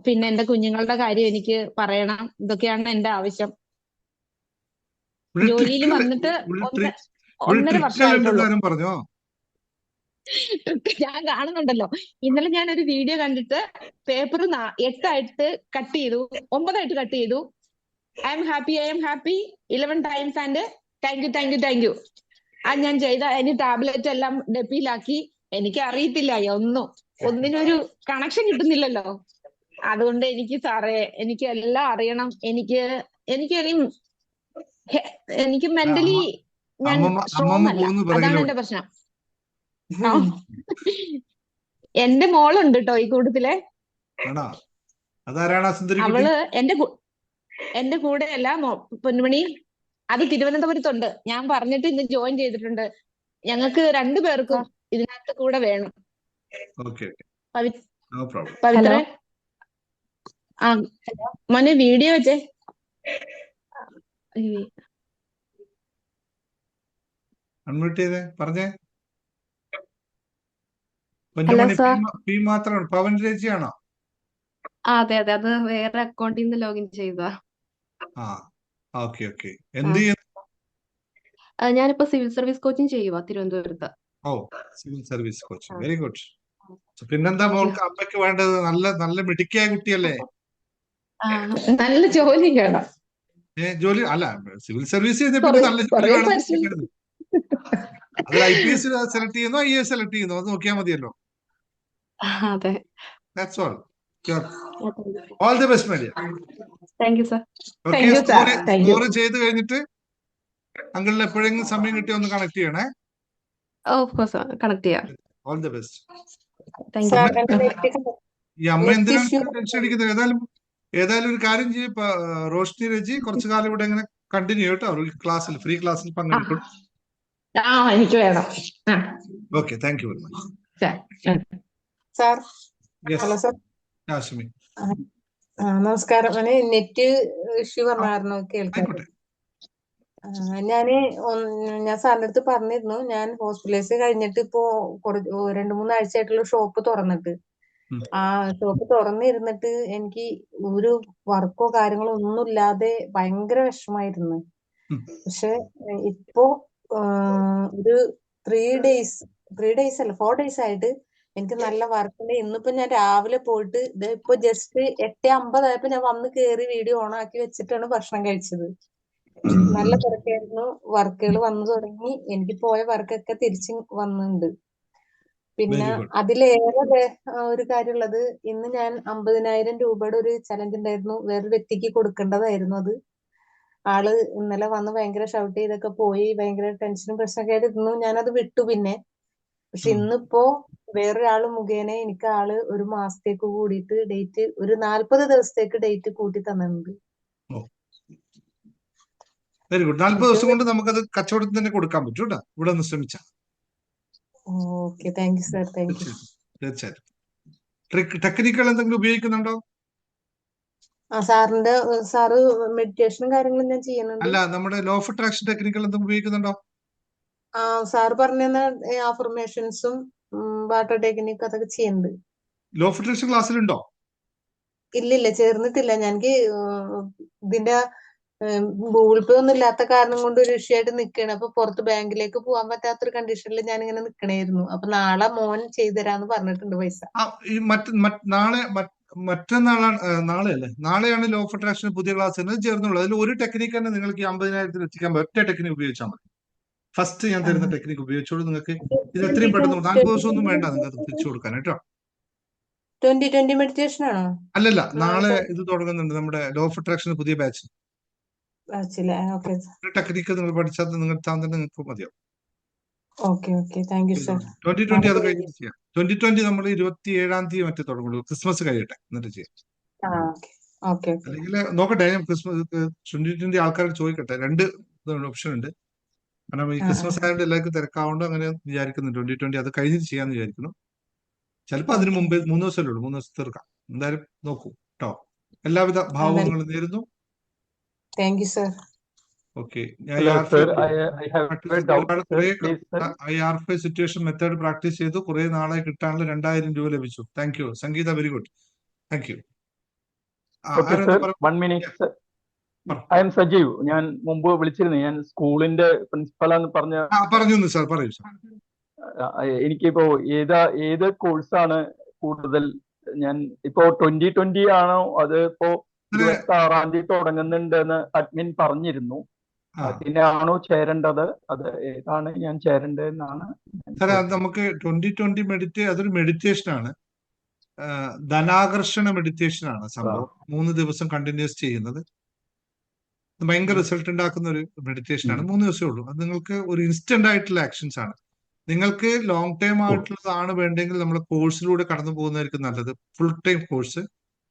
പിന്നെ എന്റെ കുഞ്ഞുങ്ങളുടെ കാര്യം എനിക്ക് പറയണം. ഇതൊക്കെയാണ് എന്റെ ആവശ്യം. ജോലിയിൽ വന്നിട്ട് 1.5 വർഷമായിട്ടുള്ളൂ. പറഞ്ഞോ. ഞാൻ കാണുന്നുണ്ടല്ലോ. ഇന്നലെ ഞാൻ ഒരു വീഡിയോ കണ്ടിട്ട് പേപ്പർ 8 കട്ട് ചെയ്തു, 9 കട്ട് ചെയ്തു. I am happy 11 times and thank you. ഞാൻ ചെയ്ത അതിന് ടാബ്ലറ്റ് എല്ലാം ഡെപ്പിയിലാക്കി. എനിക്ക് അറിയത്തില്ല ഒന്നിനൊരു കണക്ഷൻ കിട്ടുന്നില്ലല്ലോ. അതുകൊണ്ട് എനിക്ക് സാറേ, എനിക്ക് എല്ലാം അറിയണം. എനിക്ക് മെന്റലി ഞാൻ സ്ട്രോങ് അല്ല. അതാണ് എന്റെ പ്രശ്നം. എന്റെ മോളുണ്ട് കേട്ടോ ഈ കൂട്ടത്തിലെ. അവള് എന്റെ കൂടെ അല്ല, പൊന്നുമണി. അത് തിരുവനന്തപുരത്തുണ്ട്. ഞാൻ പറഞ്ഞിട്ട് ഇന്ന് ജോയിൻ ചെയ്തിട്ടുണ്ട്. ഞങ്ങൾക്ക് 2 പേർക്കും ഇതിനകത്ത് കൂടെ വേണം. പവിത്ര, മോനെ വീഡിയോ വെച്ചേ. പറഞ്ഞേ. മാത്രമാണ് പവൻ ചേച്ചിയാണോ? അതെ. അത് വേറെ അക്കൗണ്ടിൽ നിന്ന് ലോഗിൻ ചെയ്തതാ. ഓക്കെ. എന്ത് ചെയ്യുന്നു? ഞാനിപ്പോ സിവിൽ സർവീസ് കോച്ചിങ് ചെയ്യുക തിരുവനന്തപുരത്ത്. Oh, civil service coaching, very good. പിന്നെന്താ മോൾക്ക് അമ്മയ്ക്ക് വേണ്ടത്? നല്ല നല്ല മിടുക്കിയായ കുട്ടിയല്ലേ? നല്ല ജോലി വേണം. ജോലി അല്ല, സിവിൽ സർവീസ് ചെയ്ത പിന്നെ നല്ല ജോലി കൊറേ വേണമെന്ന് പറ്റി. ചോദിക്കരുത്. അതിൽ IPS സെലക്ട് ചെയ്യുന്നോ IAS സെലക്ട് ചെയ്യുന്നോ അത് നോക്കിയാൽ മതിയല്ലോ. അതെ. That's all. All the best my dear. Thank you sir. Okay, Thank you, sir. Thank you. Score ചെയ്ത് കഴിഞ്ഞിട്ട് അങ്കിളിന് എപ്പോഴെങ്കിലും സമയം കിട്ടിയ ഒന്ന് കണക്ട് ചെയ്യണേ. ഓഫ് കോഴ്സ് കണക്ട് ചെയ്യാം. All the best. Thank sir you. ഈ അമ്മ നെറ്റ് എന്തിനാണ് ഇഷ്യൂ ടെൻഷൻ അടിക്കുന്നത്? ഏതായാലും ഒരു കാര്യം ചെയ്യും, റോഷ്നി രജി കുറച്ചു കാലം ഇവിടെ ഇങ്ങനെ കണ്ടിന്യൂ കേട്ടോ, ക്ലാസ്സിൽ, ഫ്രീ ക്ലാസ്സിൽ പങ്കെടുക്കും. എനിക്ക് വേണം. Okay, thank you very much. Sir. Yes hello sir. Ashmi, നമസ്കാരം. നെറ്റ് ഇഷ്യൂ പറഞ്ഞായിരുന്നു കേൾക്കാൻ. ആയിക്കോട്ടെ. ഞാൻ സാറിന്റെ അടുത്ത് പറഞ്ഞിരുന്നു, ഞാൻ ഹോസ്പിറ്റലൈസ് കഴിഞ്ഞിട്ട് ഇപ്പോ 2-3 ആഴ്ചയായിട്ടുള്ള ഷോപ്പ് തുറന്നിട്ട്. ആ ഷോപ്പ് തുറന്നിരുന്നിട്ട് എനിക്ക് ഒരു വർക്കോ കാര്യങ്ങളോ ഒന്നും ഇല്ലാതെ ഭയങ്കര വിഷമായിരുന്നു. പക്ഷെ ഇപ്പോ ഒരു 3 ഡേയ്സ് അല്ല 4 ഡേയ്സ് ആയിട്ട് എനിക്ക് നല്ല വർക്കുണ്ട്. ഇന്നിപ്പോ ഞാൻ രാവിലെ പോയിട്ട് ഇപ്പൊ ജസ്റ്റ് 8:50 ആയപ്പോ ഞാൻ വന്ന് കേറി വീഡിയോ ഓൺ ആക്കി വെച്ചിട്ടാണ് ഭക്ഷണം കഴിച്ചത്. നല്ല തിരക്കായിരുന്നു, വർക്കുകൾ വന്നു തുടങ്ങി, എനിക്ക് പോയ വർക്കൊക്കെ തിരിച്ചു വന്നിട്ടുണ്ട്. പിന്നെ വെരി ഗുഡ്. അതിലേറെ ഒരു കാര്യമുള്ളത്, ഇന്ന് ഞാൻ 50,000 രൂപയുടെ ഒരു ചലഞ്ച് ഉണ്ടായിരുന്നു, വേറൊരു വ്യക്തിക്ക് കൊടുക്കേണ്ടതായിരുന്നു. അത് ആള് ഇന്നലെ വന്ന് ഭയങ്കര ഷൗട്ട് ചെയ്തൊക്കെ പോയി, ഭയങ്കര ടെൻഷനും പ്രശ്നമൊക്കെ ആയിരുന്നു. ഞാനത് വിട്ടു പിന്നെ. പക്ഷെ ഇന്നിപ്പോ വേറൊരാള് മുഖേന എനിക്ക് ആള് ഒരു മാസത്തേക്ക് കൂടിയിട്ട് ഡേറ്റ്, ഒരു 40 ദിവസത്തേക്ക് ഡേറ്റ് കൂട്ടി തന്നിട്ടുണ്ട്. Very good. 40 ദിവസം കൊണ്ട് നമുക്കത് കച്ചവടത്തിന് തന്നെ കൊടുക്കാൻ പറ്റും കേട്ടോ, ഇവിടെ ഒന്ന് ശ്രമിച്ചാൽ. Okay, thank you sir. Thank you. തീർച്ചയായിട്ടും. ടെക്നിക്കുകൾ എന്തെങ്കിലും ഉപയോഗിക്കുന്നുണ്ടോ? സാറ് മെഡിറ്റേഷനും കാര്യങ്ങളും ഞാൻ ചെയ്യുന്നുണ്ട്. അല്ല, നമ്മുടെ ലോ ഓഫ് അട്രാക്ഷൻ ടെക്നിക്കുകൾ എന്തെങ്കിലും ഉപയോഗിക്കുന്നുണ്ടോ? സാർ പറഞ്ഞ അഫർമേഷൻസും വാട്ടർ ടെക്നിക്ക് അതൊക്കെ ചെയ്യുന്നുണ്ട്. ലോ ഓഫ് അട്രാക്ഷൻ ക്ലാസ്സിലുണ്ടോ? ഇല്ലില്ല, ചേർന്നിട്ടില്ല. എനിക്ക് ഇതിന്റെ ഗൂഗിൾ പേ ഒന്നും ഇല്ലാത്ത കാരണം കൊണ്ട് ഒരു വിഷയമായിട്ട് നിൽക്കുകയാണ്. അപ്പൊ പുറത്ത് ബാങ്കിലേക്ക് പോകാൻ പറ്റാത്തൊരു കണ്ടീഷനിൽ ഞാൻ ഇങ്ങനെ നിൽക്കണായിരുന്നു. അപ്പൊ നാളെ മോൻ ചെയ്തുതരാന്ന് പറഞ്ഞിട്ടുണ്ട് പൈസ. മറ്റന്നാളാണ്, നാളെയല്ലേ? നാളെയാണ് ലോ ഓഫ് അട്രാക്ഷൻ പുതിയ ക്ലാസ് ചേർന്നുള്ളൂ. അതിൽ ഒരു ടെക്നിക്ക് തന്നെ നിങ്ങൾക്ക് 50,000 എത്തിക്കാൻ പറ്റും. ഒറ്റ ടെക്നിക്ക് ഉപയോഗിച്ചാൽ മതി. ഫസ്റ്റ് ഞാൻ തരുന്ന ടെക്നിക്ക് ഉപയോഗിച്ചോളൂ. നിങ്ങൾക്ക് ഇത് എത്രയും പെട്ടെന്ന് 40 ദിവസം ഒന്നും വേണ്ട നിങ്ങൾക്ക് തിരിച്ചു കൊടുക്കാൻ കേട്ടോ. 2020 മെഡിറ്റേഷൻ ആണോ? അല്ലല്ല, നാളെ ഇത് തുടങ്ങുന്നുണ്ട് നമ്മുടെ ലോ ഓഫ് അട്രാക്ഷൻ പുതിയ ബാച്ച്. ടെക്നിക്ക് നിങ്ങൾ പഠിച്ചാൽ നിങ്ങൾക്ക് മതിയാവും. Okay, thank you sir. 2020 അത് കഴിഞ്ഞിട്ട് ചെയ്യാം. 2020 നമ്മൾ 27-ാം തീയതി മറ്റേ തുടങ്ങുള്ളൂ. ക്രിസ്മസ് കഴിയട്ടെ എന്നിട്ട് ചെയ്യാം. അല്ലെങ്കിൽ നോക്കട്ടെ, ക്രിസ്മസ് 2020 ആൾക്കാരോട് ചോദിക്കട്ടെ. 2 ഓപ്ഷൻ ഉണ്ട്. കാരണം ഈ ക്രിസ്മസ് ആയതുകൊണ്ട് എല്ലാവർക്കും തിരക്കാവുകൊണ്ട് അങ്ങനെ വിചാരിക്കുന്നു. 2020 അത് കഴിഞ്ഞിട്ട് ചെയ്യാന്ന് വിചാരിക്കുന്നു. ചിലപ്പോൾ അതിന് മുമ്പ് 3 ദിവസമല്ലേ ഉള്ളൂ, 3 ദിവസം തീർക്കാം. എന്തായാലും നോക്കൂ കേട്ടോ. എല്ലാവിധ ഭാവങ്ങളും നേരുന്നു. Thank you sir. Okay, situation method practice ചെയ്തു, കുറെ നാളെ കിട്ടാനുള്ള 2,000 രൂപ ലഭിച്ചു. Thank you Sangeetha, very good, thank you. 1 minute. I M Sajeev. ഞാൻ മുമ്പ് വിളിച്ചിരുന്നു, ഞാൻ സ്കൂളിന്റെ പ്രിൻസിപ്പലാന്ന് പറഞ്ഞു സാർ. പറയൂ സാർ. എനിക്കിപ്പോ ഏത് കോഴ്സാണ് കൂടുതൽ? ഞാൻ ഇപ്പോ 2020 ആണോ അത് ഇപ്പോ 26-ാം തീയതി തുടങ്ങുന്നുണ്ടെന്ന് അഡ്മിൻ പറഞ്ഞിരുന്നു. അതിനാണോ ചേരേണ്ടത്? അത് ഏതാണ് ഞാൻ ചേരേണ്ടതെന്നാണ് സാറേ. അത് നമുക്ക് 2020 അതൊരു മെഡിറ്റേഷൻ ആണ്, ധനാകർഷണ മെഡിറ്റേഷൻ ആണ് സംഭവം. 3 ദിവസം കണ്ടിന്യൂസ് ചെയ്യുന്നത് ഭയങ്കര റിസൾട്ട് ഉണ്ടാക്കുന്ന ഒരു മെഡിറ്റേഷൻ ആണ്. 3 ദിവസമേ ഉള്ളൂ. അത് നിങ്ങൾക്ക് ഒരു ഇൻസ്റ്റന്റ് ആയിട്ടുള്ള ആക്ഷൻസ് ആണ്. നിങ്ങൾക്ക് ലോങ് ടൈം ആയിട്ടുള്ളതാണ് വേണ്ടെങ്കിൽ നമ്മുടെ കോഴ്സിലൂടെ കടന്നു പോകുന്നതായിരിക്കും നല്ലത്. ഫുൾ ടൈം കോഴ്സ്,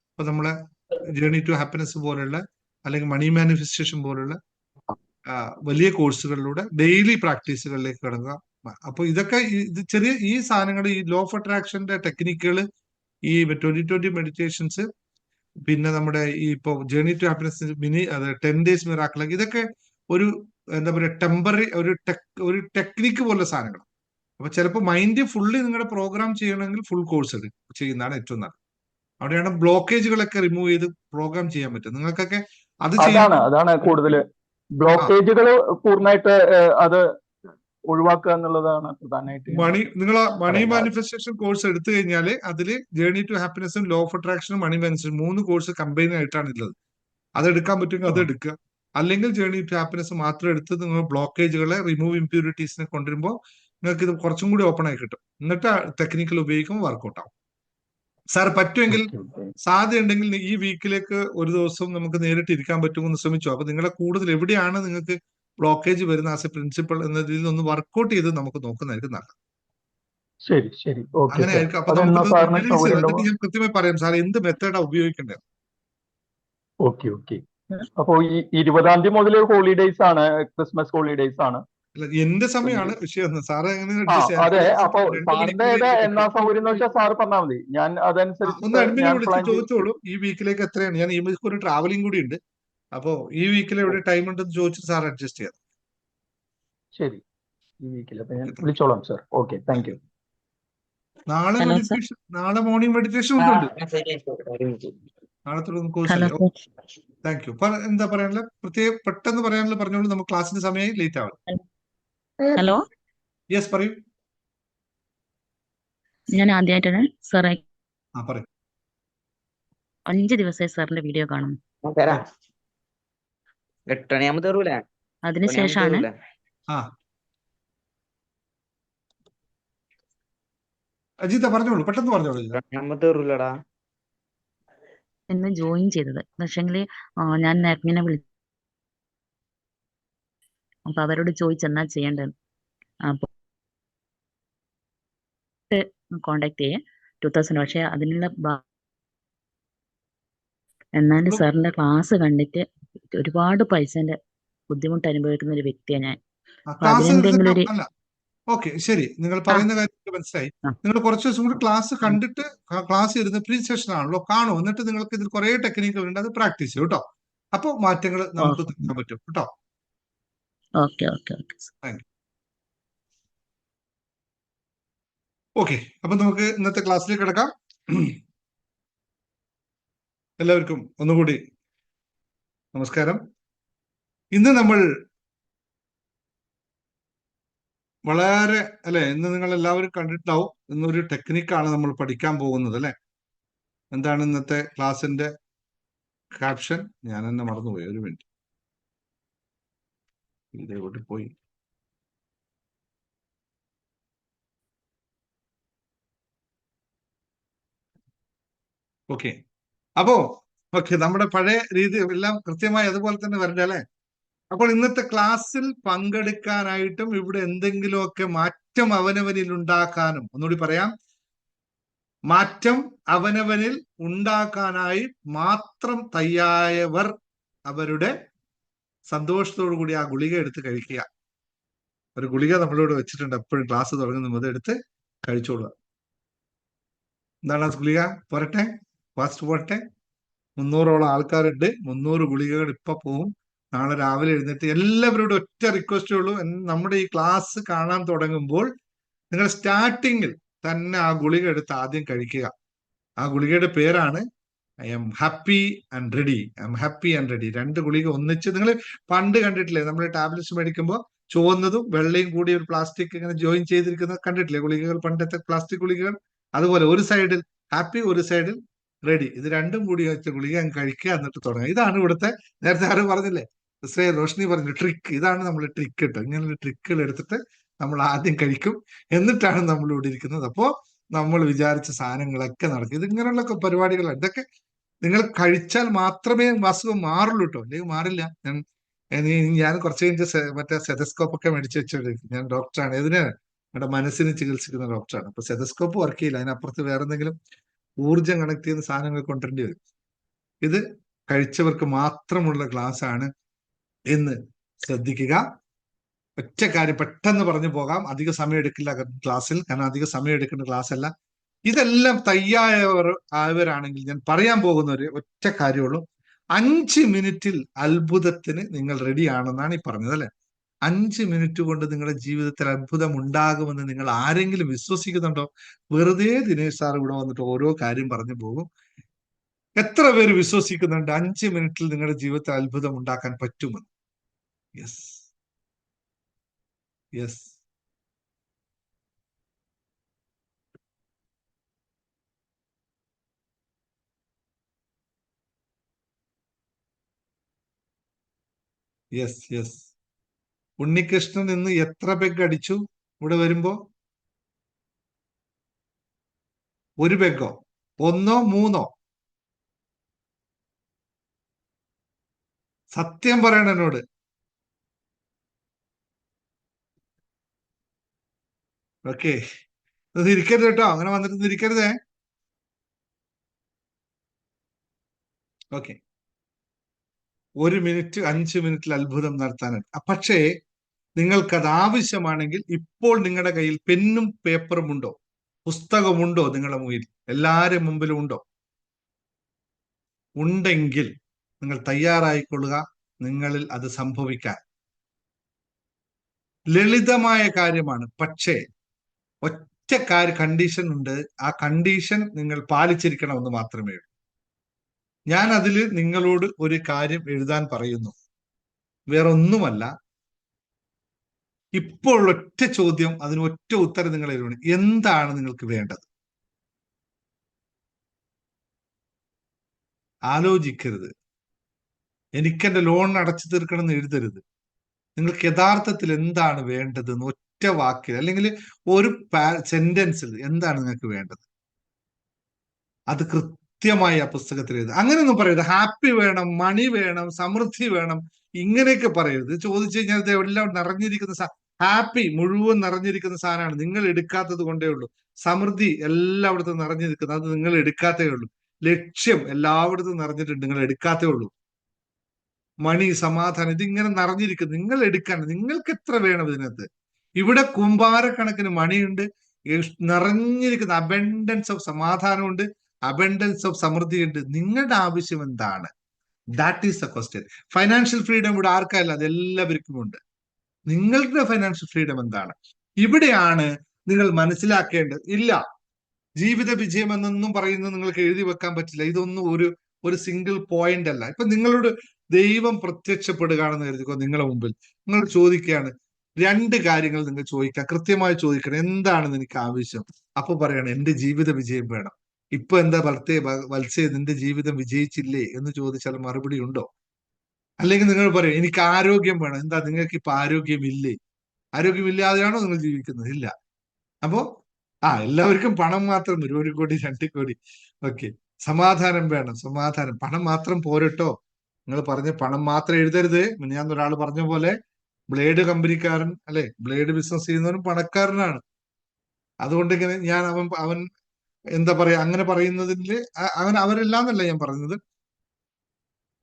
ഇപ്പൊ നമ്മളെ ജേർണി ടു ഹാപ്പിനെസ് പോലുള്ള അല്ലെങ്കിൽ മണി മാനിഫെസ്റ്റേഷൻ പോലുള്ള വലിയ കോഴ്സുകളിലൂടെ ഡെയിലി പ്രാക്ടീസുകളിലേക്ക് കടങ്ങുക. അപ്പൊ ഇതൊക്കെ ചെറിയ ഈ സാധനങ്ങൾ, ഈ ലോ ഓഫ് അട്രാക്ഷന്റെ ടെക്നിക്കുകൾ, ഈ 2020 മെഡിറ്റേഷൻസ്, പിന്നെ നമ്മുടെ ഈ ഇപ്പൊ journey to happiness mini 10 days miracle, ഇതൊക്കെ ഒരു എന്താ പറയുക ടെമ്പററി ഒരു ടെക്നിക്ക് പോലുള്ള സാധനങ്ങൾ. അപ്പൊ ചിലപ്പോൾ മൈൻഡ് ഫുള്ളി നിങ്ങളുടെ പ്രോഗ്രാം ചെയ്യണമെങ്കിൽ ഫുൾ കോഴ്സ് ചെയ്യുന്നതാണ് ഏറ്റവും നല്ലത്. അവിടെയാണ് ബ്ലോക്കേജുകളൊക്കെ റിമൂവ് ചെയ്ത് പ്രോഗ്രാം ചെയ്യാൻ പറ്റും നിങ്ങൾക്കൊക്കെ. അത് അതാണ് കൂടുതൽ ബ്ലോക്കേജുകൾ പൂർണ്ണമായിട്ട് അത് ഒഴിവാക്കുക എന്നുള്ളതാണ് പ്രധാനമായിട്ട് ഞാൻ നിങ്ങൾ മണി പറയുന്നത്. മാനിഫെസ്റ്റേഷൻ കോഴ്സ് എടുത്തു കഴിഞ്ഞാൽ അതിൽ ജേർണി ടു ഹാപ്പിനെസ്സും ലോ ഓഫ് അട്രാക്ഷനും മണി മാനിഫെസ്റ്റേഷൻ 3 കോഴ്സ് കമ്പൈൻ ആയിട്ടാണ് ഉള്ളത്. അത് എടുക്കാൻ പറ്റുമെങ്കിൽ അത് എടുക്കുക. അല്ലെങ്കിൽ ജേർണി ടു ഹാപ്പിനെസ് മാത്രം എടുത്ത് നിങ്ങൾ ബ്ലോക്കേജുകളെ റിമൂവ് ഇംപ്യൂരിറ്റീസിനെ കൊണ്ടുവരുമ്പോൾ നിങ്ങൾക്ക് ഇത് കുറച്ചും കൂടി ഓപ്പൺ ആയി കിട്ടും. എന്നിട്ട് ടെക്നിക്കൽ ഉപയോഗിക്കുമ്പോൾ വർക്കൗട്ട് ആവും. സാർ പറ്റുമെങ്കിൽ സാധ്യതയുണ്ടെങ്കിൽ ഈ വീക്കിലേക്ക് ഒരു ദിവസം നമുക്ക് നേരിട്ട് ഇരിക്കാൻ പറ്റുമെന്ന് ശ്രമിച്ചു. അപ്പൊ നിങ്ങളെ കൂടുതൽ എവിടെയാണ് നിങ്ങൾക്ക് ബ്ലോക്കേജ് വരുന്ന ആസ് എ പ്രിൻസിപ്പൾ എന്ന രീതിയിൽ ഒന്ന് വർക്കൗട്ട് ചെയ്ത് നമുക്ക് നോക്കുന്നതായിരിക്കും നല്ലത്. ശരി ശരി ഓക്കെ അങ്ങനെ സാർ. ആയിരിക്കും. അപ്പൊ അതെന്നാ നമുക്ക് സാറിന് സൗകര്യം എന്നിട്ട് ഉണ്ടാവും? ഞാൻ കൃത്യമായി പറയാം സാർ എന്ത് മെത്തേഡാണ് ഉപയോഗിക്കേണ്ടത്. Okay okay. അപ്പോ ഈ 20-ാം തീയതി മുതൽ ഹോളിഡേയ്സ് ആണ്, ക്രിസ്മസ് ഹോളിഡേയ്സ് ആണ്. അല്ല, എന്റെ സമയമാണ് വിഷയം. സാറ് എങ്ങനെ ആ അഡ്ജസ്റ്റ് ചെയ്യാൻ അതെ. അപ്പൊ 2 സാറിന്റെ മണിക്കൂർ എന്നാ സൗകര്യം എന്ന് വെച്ചാൽ സാർ പറഞ്ഞാൽ മതി. ഞാൻ ഒന്ന് അതനുസരിച്ച് അഡ്മിനെ ഞാൻ വിളിച്ച് പ്ലാൻ ചെയ്യും. ചോദിച്ചോളൂ ഈ വീക്കിലേക്ക് എത്രയാണ്. ഞാൻ ഈ വീക്ക് ഒരു ട്രാവലിംഗ് കൂടി ഉണ്ട്. അപ്പോ ഈ വീക്കിൽ എവിടെ ടൈം ഉണ്ടെന്ന് ചോദിച്ചിട്ട് സാർ അഡ്ജസ്റ്റ് ചെയ്യാം. ശരി, ഈ വീക്കിൽ അപ്പൊ ഞാൻ വിളിച്ചോളാം സാർ. Okay, thank U. നാളെ ഹലോ സർ. മെഡിറ്റേഷൻ, നാളെ മോർണിംഗ് മെഡിറ്റേഷൻ ഉണ്ട്. നാളെ തുടർന്ന് കോഴ്സ് ഹലോ അല്ലേ? സർ. Thank you. എന്താ പറയാനുള്ള പ്രത്യേകം പെട്ടെന്ന് പറയാനുള്ള പറഞ്ഞോളൂ. നമുക്ക് ക്ലാസ്സിന്റെ സമയമായി, ലേറ്റ് ആവും. ഹലോ, യെസ് പറയൂ. ഞാൻ ആദ്യമായിട്ടാണ് സാറേ. പറയൂ. 5 ദിവസമായി സാറിന്റെ വീഡിയോ കാണുന്നു. അതിനുശേഷമാണ് അജിത പറഞ്ഞോളൂ, പെട്ടെന്ന് പറഞ്ഞോളൂ. ഇന്ന് ജോയിൻ ചെയ്തത്. പക്ഷെങ്കിൽ ഞാൻ അഡ്മിനെ വിളിച്ചു. അപ്പൊ അവരോട് ചോദിച്ചെന്നാ ചെയ്യേണ്ടത്. അപ്പൊ കോണ്ടാക്ട് ചെയ്യേ 2000. പക്ഷെ അതിനുള്ള എന്നാലും സാറിന്റെ ക്ലാസ് കണ്ടിട്ട് ഒരുപാട് പൈസന്റെ ബുദ്ധിമുട്ട് അനുഭവിക്കുന്ന ഒരു വ്യക്തിയാണ് ഞാൻ. അപ്പൊ അതിനെന്തെങ്കിലും ഒരു ഓക്കെ, ശരി. നിങ്ങൾ പറയുന്ന കാര്യം മനസ്സിലായി. നിങ്ങൾ കുറച്ച് ദിവസം കൂടി ക്ലാസ് കണ്ടിട്ട്, ക്ലാസ് ഇരുന്ന് പ്രീ സെഷൻ ആണല്ലോ, കാണും. എന്നിട്ട് നിങ്ങൾക്ക് ഇതിൽ കുറെ ടെക്നിക്കുകൾ ഉണ്ട്, അത് പ്രാക്ടീസ് ചെയ്യും കേട്ടോ. അപ്പൊ മാറ്റങ്ങൾ നമുക്ക് കാണാൻ പറ്റും കേട്ടോ. Okay okay okay. Thank U. Okay, അപ്പൊ നമുക്ക് ഇന്നത്തെ ക്ലാസ്സിലേക്ക് കിടക്കാം. എല്ലാവർക്കും ഒന്നുകൂടി നമസ്കാരം. ഇന്ന് നമ്മൾ വളരെ ഇന്ന് നിങ്ങൾ എല്ലാവരും കണ്ടിട്ടുണ്ടാവും. ഇന്നൊരു ടെക്നിക്കാണ് നമ്മൾ പഠിക്കാൻ പോകുന്നത് അല്ലെ. എന്താണ് ഇന്നത്തെ ക്ലാസ്സിന്റെ ക്യാപ്ഷൻ? ഞാൻ തന്നെ മറന്നുപോയി, ഒരു മിനിറ്റ്. ഇതേകൊണ്ട് പോയി. ഓക്കെ, അപ്പോ നമ്മുടെ പഴയ രീതി എല്ലാം കൃത്യമായി അതുപോലെ തന്നെ വരണ്ടേ അല്ലെ. അപ്പോൾ ഇന്നത്തെ ക്ലാസ്സിൽ പങ്കെടുക്കാനായിട്ടും ഇവിടെ എന്തെങ്കിലുമൊക്കെ മാറ്റം അവനവനിൽ ഉണ്ടാക്കാനും, ഒന്നുകൂടി പറയാം, മാറ്റം അവനവനിൽ ഉണ്ടാക്കാനായി മാത്രം തയ്യായവർ അവരുടെ സന്തോഷത്തോടു കൂടി ആ ഗുളിക എടുത്ത് കഴിക്കുക. ഒരു ഗുളിക നമ്മളിവിടെ വെച്ചിട്ടുണ്ട്, എപ്പോഴും ക്ലാസ് തുടങ്ങുന്ന മുതൽ എടുത്ത് കഴിച്ചോളുക. എന്താണ് ആ ഗുളിക? പോരട്ടെ, ഫാസ്റ്റ് പോരട്ടെ. 300ഓളം ആൾക്കാരുണ്ട്. 300 ഗുളികകൾ ഇപ്പൊ പോവും. നാളെ രാവിലെ എഴുന്നേറ്റ് എല്ലാവരോടും ഒറ്റ റിക്വസ്റ്റേ ഉള്ളൂ. നമ്മുടെ ഈ ക്ലാസ് കാണാൻ തുടങ്ങുമ്പോൾ നിങ്ങൾ സ്റ്റാർട്ടിങ്ങിൽ തന്നെ ആ ഗുളിക എടുത്ത് ആദ്യം കഴിക്കുക. ആ ഗുളികയുടെ പേരാണ് I am happy and ready. I am happy and ready. 2 ഗുളിക ഒന്നിച്ച്. നിങ്ങൾ പണ്ട് കണ്ടിട്ടില്ലേ, നമ്മൾ ടാബ്ലറ്റ്സ് മേടിക്കുമ്പോൾ ചുവന്നതും വെള്ളയും കൂടി ഒരു പ്ലാസ്റ്റിക് ഇങ്ങനെ ജോയിൻ ചെയ്തിരിക്കുന്നത് കണ്ടിട്ടില്ലേ ഗുളികകൾ, പണ്ടത്തെ പ്ലാസ്റ്റിക് ഗുളികകൾ. അതുപോലെ ഒരു സൈഡിൽ ഹാപ്പി, ഒരു സൈഡിൽ റെഡി. ഇത് രണ്ടും കൂടി വെച്ച ഗുളിക അങ്ങ് കഴിക്കുക, എന്നിട്ട് തുടങ്ങുക. ഇതാണ് ഇവിടുത്തെ, നേരത്തെ ആരും പറഞ്ഞില്ലേ, ശ്രീ റോഷ്നി പറഞ്ഞു ട്രിക്ക്. ഇതാണ് നമ്മൾ ട്രിക്ക് കേട്ടോ. ഇങ്ങനെയുള്ള ട്രിക്കുകൾ എടുത്തിട്ട് നമ്മൾ ആദ്യം കഴിക്കും, എന്നിട്ടാണ് നമ്മൾ ഇവിടെ ഇരിക്കുന്നത്. അപ്പോ നമ്മൾ വിചാരിച്ച സാധനങ്ങളൊക്കെ നടക്കും. ഇതിങ്ങനെയുള്ള പരിപാടികളാണ്. ഇതൊക്കെ നിങ്ങൾ കഴിച്ചാൽ മാത്രമേ അസുഖം മാറുള്ളൂ കേട്ടോ, അല്ലെങ്കിൽ മാറില്ല. ഞാൻ കുറച്ച് കഴിഞ്ഞ് മറ്റേ സെതസ്കോപ്പ് ഒക്കെ മേടിച്ച് വെച്ചോണ്ടിരിക്കും. ഞാൻ ഡോക്ടറാണ്. ഇതിനാണ് നമ്മുടെ മനസ്സിന് ചികിത്സിക്കുന്ന ഡോക്ടറാണ്. അപ്പൊ സെതസ്കോപ്പ് വർക്ക് ചെയ്യില്ല, അതിനപ്പുറത്ത് വേറെ എന്തെങ്കിലും ഊർജം കണക്ട് ചെയ്യുന്ന സാധനങ്ങൾ കൊണ്ടുവരേണ്ടി വരും. ഇത് കഴിച്ചവർക്ക് മാത്രമുള്ള ക്ലാസ് ആണ് എന്ന് ശ്രദ്ധിക്കുക. ഒറ്റ കാര്യം പെട്ടെന്ന് പറഞ്ഞു പോകാം, അധിക സമയം എടുക്കില്ല ക്ലാസ്സിൽ, കാരണം അധിക സമയം എടുക്കേണ്ട ക്ലാസ് അല്ല. ഇതെല്ലാം ആയവരാണെങ്കിൽ ഞാൻ പറയാൻ പോകുന്ന ഒരു ഒറ്റ കാര്യമുള്ളൂ. 5 മിനിറ്റിൽ അത്ഭുതത്തിന് നിങ്ങൾ റെഡി ആണെന്നാണ് ഈ പറഞ്ഞത് അല്ലെ. 5 മിനിറ്റ് കൊണ്ട് നിങ്ങളുടെ ജീവിതത്തിൽ അത്ഭുതം ഉണ്ടാകുമെന്ന് നിങ്ങൾ ആരെങ്കിലും വിശ്വസിക്കുന്നുണ്ടോ? വെറുതെ ദിനേശ് സാർ ഇവിടെ വന്നിട്ട് ഓരോ കാര്യം പറഞ്ഞു പോകും. എത്ര പേര് വിശ്വസിക്കുന്നുണ്ട് 5 മിനിറ്റിൽ നിങ്ങളുടെ ജീവിതത്തിൽ അത്ഭുതം ഉണ്ടാക്കാൻ പറ്റുമെന്ന്? Yes, yes. Yes, yes. Unnikrishnan ഇന്ന് എത്ര പെഗ് അടിച്ചു ഇവിടെ വരുമ്പോ? 1 പെഗോ? 1 3? സത്യം പറയണം എന്നോട്. ഓക്കെ, ഇരിക്കരുത് കേട്ടോ, അങ്ങനെ വന്നിട്ട് ഇരിക്കരുതേ. ഓക്കെ, 1 മിനിറ്റ് 5 മിനിറ്റിൽ അത്ഭുതം നടത്താനാണ്. പക്ഷേ നിങ്ങൾക്കത് ആവശ്യമാണെങ്കിൽ ഇപ്പോൾ നിങ്ങളുടെ കയ്യിൽ പെന്നും പേപ്പറും ഉണ്ടോ? പുസ്തകമുണ്ടോ? നിങ്ങളുടെ മുന്നിൽ എല്ലാവരും മുമ്പിലും ഉണ്ടോ? ഉണ്ടെങ്കിൽ നിങ്ങൾ തയ്യാറായിക്കൊള്ളുക നിങ്ങളിൽ അത് സംഭവിക്കാൻ. ലളിതമായ കാര്യമാണ്, പക്ഷേ ഒറ്റ കണ്ടീഷൻ ഉണ്ട്. ആ കണ്ടീഷൻ നിങ്ങൾ പാലിച്ചിരിക്കണമെന്ന് മാത്രമേ ഉള്ളൂ. ഞാൻ അതിൽ നിങ്ങളോട് ഒരു കാര്യം എഴുതാൻ പറയുന്നു, വേറൊന്നുമല്ല. ഇപ്പോൾ ഒറ്റ ചോദ്യം, അതിന് ഒറ്റ ഉത്തരം നിങ്ങൾ എഴുതണം. എന്താണ് നിങ്ങൾക്ക് വേണ്ടത്? ആലോചിക്കരുത്. എനിക്കെന്റെ ലോൺ അടച്ചു തീർക്കണം എന്ന് എഴുതരുത്. നിങ്ങൾക്ക് യഥാർത്ഥത്തിൽ എന്താണ് വേണ്ടത് എന്ന് ഒറ്റ വാക്കിൽ അല്ലെങ്കിൽ ഒരു സെന്റൻസിൽ എന്താണ് നിങ്ങൾക്ക് വേണ്ടത് അത് കൃത്യമായി ആ പുസ്തകത്തിൽ എഴുതുക. അങ്ങനെയൊന്നും പറയരുത്. ഹാപ്പി വേണം, മണി വേണം, സമൃദ്ധി വേണം, ഇങ്ങനെയൊക്കെ പറയരുത്. ചോദിച്ചു കഴിഞ്ഞാൽ ഇത് എല്ലാം നിറഞ്ഞിരിക്കുന്ന ഹാപ്പി മുഴുവൻ നിറഞ്ഞിരിക്കുന്ന സാധനമാണ്, നിങ്ങൾ എടുക്കാത്തത് കൊണ്ടേ ഉള്ളൂ. സമൃദ്ധി എല്ലായിടത്തും നിറഞ്ഞിരിക്കുന്നത്, അത് നിങ്ങൾ എടുക്കാത്തേ ഉള്ളൂ. ലക്ഷ്യം എല്ലായിടത്തും നിറഞ്ഞിട്ടുണ്ട്, നിങ്ങൾ എടുക്കാത്തേ ഉള്ളൂ. മണി, സമാധാനം, ഇതിങ്ങനെ നിറഞ്ഞിരിക്കുന്നു, നിങ്ങൾ എടുക്കാൻ. നിങ്ങൾക്ക് എത്ര വേണം ഇതിനകത്ത്? ഇവിടെ കുമ്പാരക്കണക്കിന് മണിയുണ്ട്, നിറഞ്ഞിരിക്കുന്ന അബൻഡൻസ് ഓഫ് സമാധാനമുണ്ട്, അബൻഡൻസ് ഓഫ് സമൃദ്ധി ഉണ്ട്. നിങ്ങളുടെ ആവശ്യം എന്താണ്? That is the question. Financial freedom ഇവിടെ ആർക്കല്ല, അത് എല്ലാവർക്കും ഉണ്ട്. നിങ്ങളുടെ ഫൈനാൻഷ്യൽ ഫ്രീഡം എന്താണ്? ഇവിടെയാണ് നിങ്ങൾ മനസ്സിലാക്കേണ്ടത്. ഇല്ല, ജീവിത വിജയം എന്നൊന്നും പറയുന്നത് നിങ്ങൾക്ക് എഴുതി വെക്കാൻ പറ്റില്ല. ഇതൊന്നും ഒരു സിംഗിൾ പോയിന്റ് അല്ല. ഇപ്പൊ നിങ്ങളോട് ദൈവം പ്രത്യക്ഷപ്പെടുകയാണെന്ന് കരുതിക്കോ, നിങ്ങളുടെ മുമ്പിൽ നിങ്ങൾ ചോദിക്കുകയാണ് 2 കാര്യങ്ങൾ നിങ്ങൾ ചോദിക്കാം, കൃത്യമായി ചോദിക്കണം. എന്താണ് നിനക്ക് ആവശ്യം? അപ്പൊ പറയണം എന്റെ ജീവിത വിജയം വേണം. ഇപ്പൊ എന്താ വത്സേ നിന്റെ ജീവിതം വിജയിച്ചില്ലേ എന്ന് ചോദിച്ചാൽ മറുപടി ഉണ്ടോ? അല്ലെങ്കിൽ നിങ്ങൾ പറയും എനിക്ക് ആരോഗ്യം വേണം. എന്താ നിങ്ങൾക്ക് ഇപ്പൊ ആരോഗ്യമില്ലേ? ആരോഗ്യമില്ലാതെയാണോ നിങ്ങൾ ജീവിക്കുന്നത്? ഇല്ല. അപ്പോ എല്ലാവർക്കും പണം മാത്രം വരും, 1 കോടി 2 കോടി. ഓക്കെ, സമാധാനം വേണം. സമാധാനം, പണം മാത്രം പോരട്ടോ. നിങ്ങൾ പറഞ്ഞ പണം മാത്രം എഴുതരുത്. ഞാൻ ഒരാൾ പറഞ്ഞ പോലെ ബ്ലേഡ് കമ്പനിക്കാരൻ അല്ലെ, ബ്ലേഡ് ബിസിനസ് ചെയ്യുന്നവനും പണക്കാരനാണ്. അതുകൊണ്ട് ഇങ്ങനെ ഞാൻ അവൻ എന്താ പറയാ അങ്ങനെ പറയുന്നതിൽ അങ്ങനെ അവരെല്ലാന്നല്ല ഞാൻ പറയുന്നത്.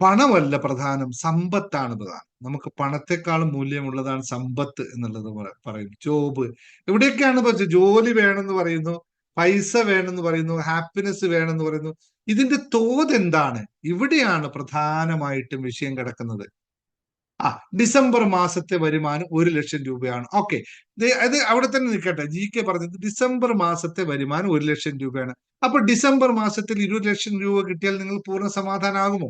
പണമല്ല പ്രധാനം, സമ്പത്താണ് പ്രധാനം. നമുക്ക് പണത്തെക്കാളും മൂല്യമുള്ളതാണ് സമ്പത്ത് എന്നുള്ളത് പറയും. ജോബ്, എവിടെയൊക്കെയാണ് പക്ഷെ ജോലി വേണമെന്ന് പറയുന്നു, പൈസ വേണമെന്ന് പറയുന്നു, ഹാപ്പിനെസ് വേണമെന്ന് പറയുന്നു. ഇതിന്റെ തോത് എന്താണ്? ഇവിടെയാണ് പ്രധാനമായിട്ടും വിഷയം കിടക്കുന്നത്. ഡിസംബർ മാസത്തെ വരുമാനം 1 ലക്ഷം രൂപയാണ്. ഓക്കെ, അത് അവിടെ തന്നെ നിൽക്കട്ടെ. GK പറഞ്ഞത് ഡിസംബർ മാസത്തെ വരുമാനം 1 ലക്ഷം രൂപയാണ്. അപ്പൊ ഡിസംബർ മാസത്തിൽ 20 ലക്ഷം രൂപ കിട്ടിയാൽ നിങ്ങൾ പൂർണ്ണ സമാധാനമാകുമോ?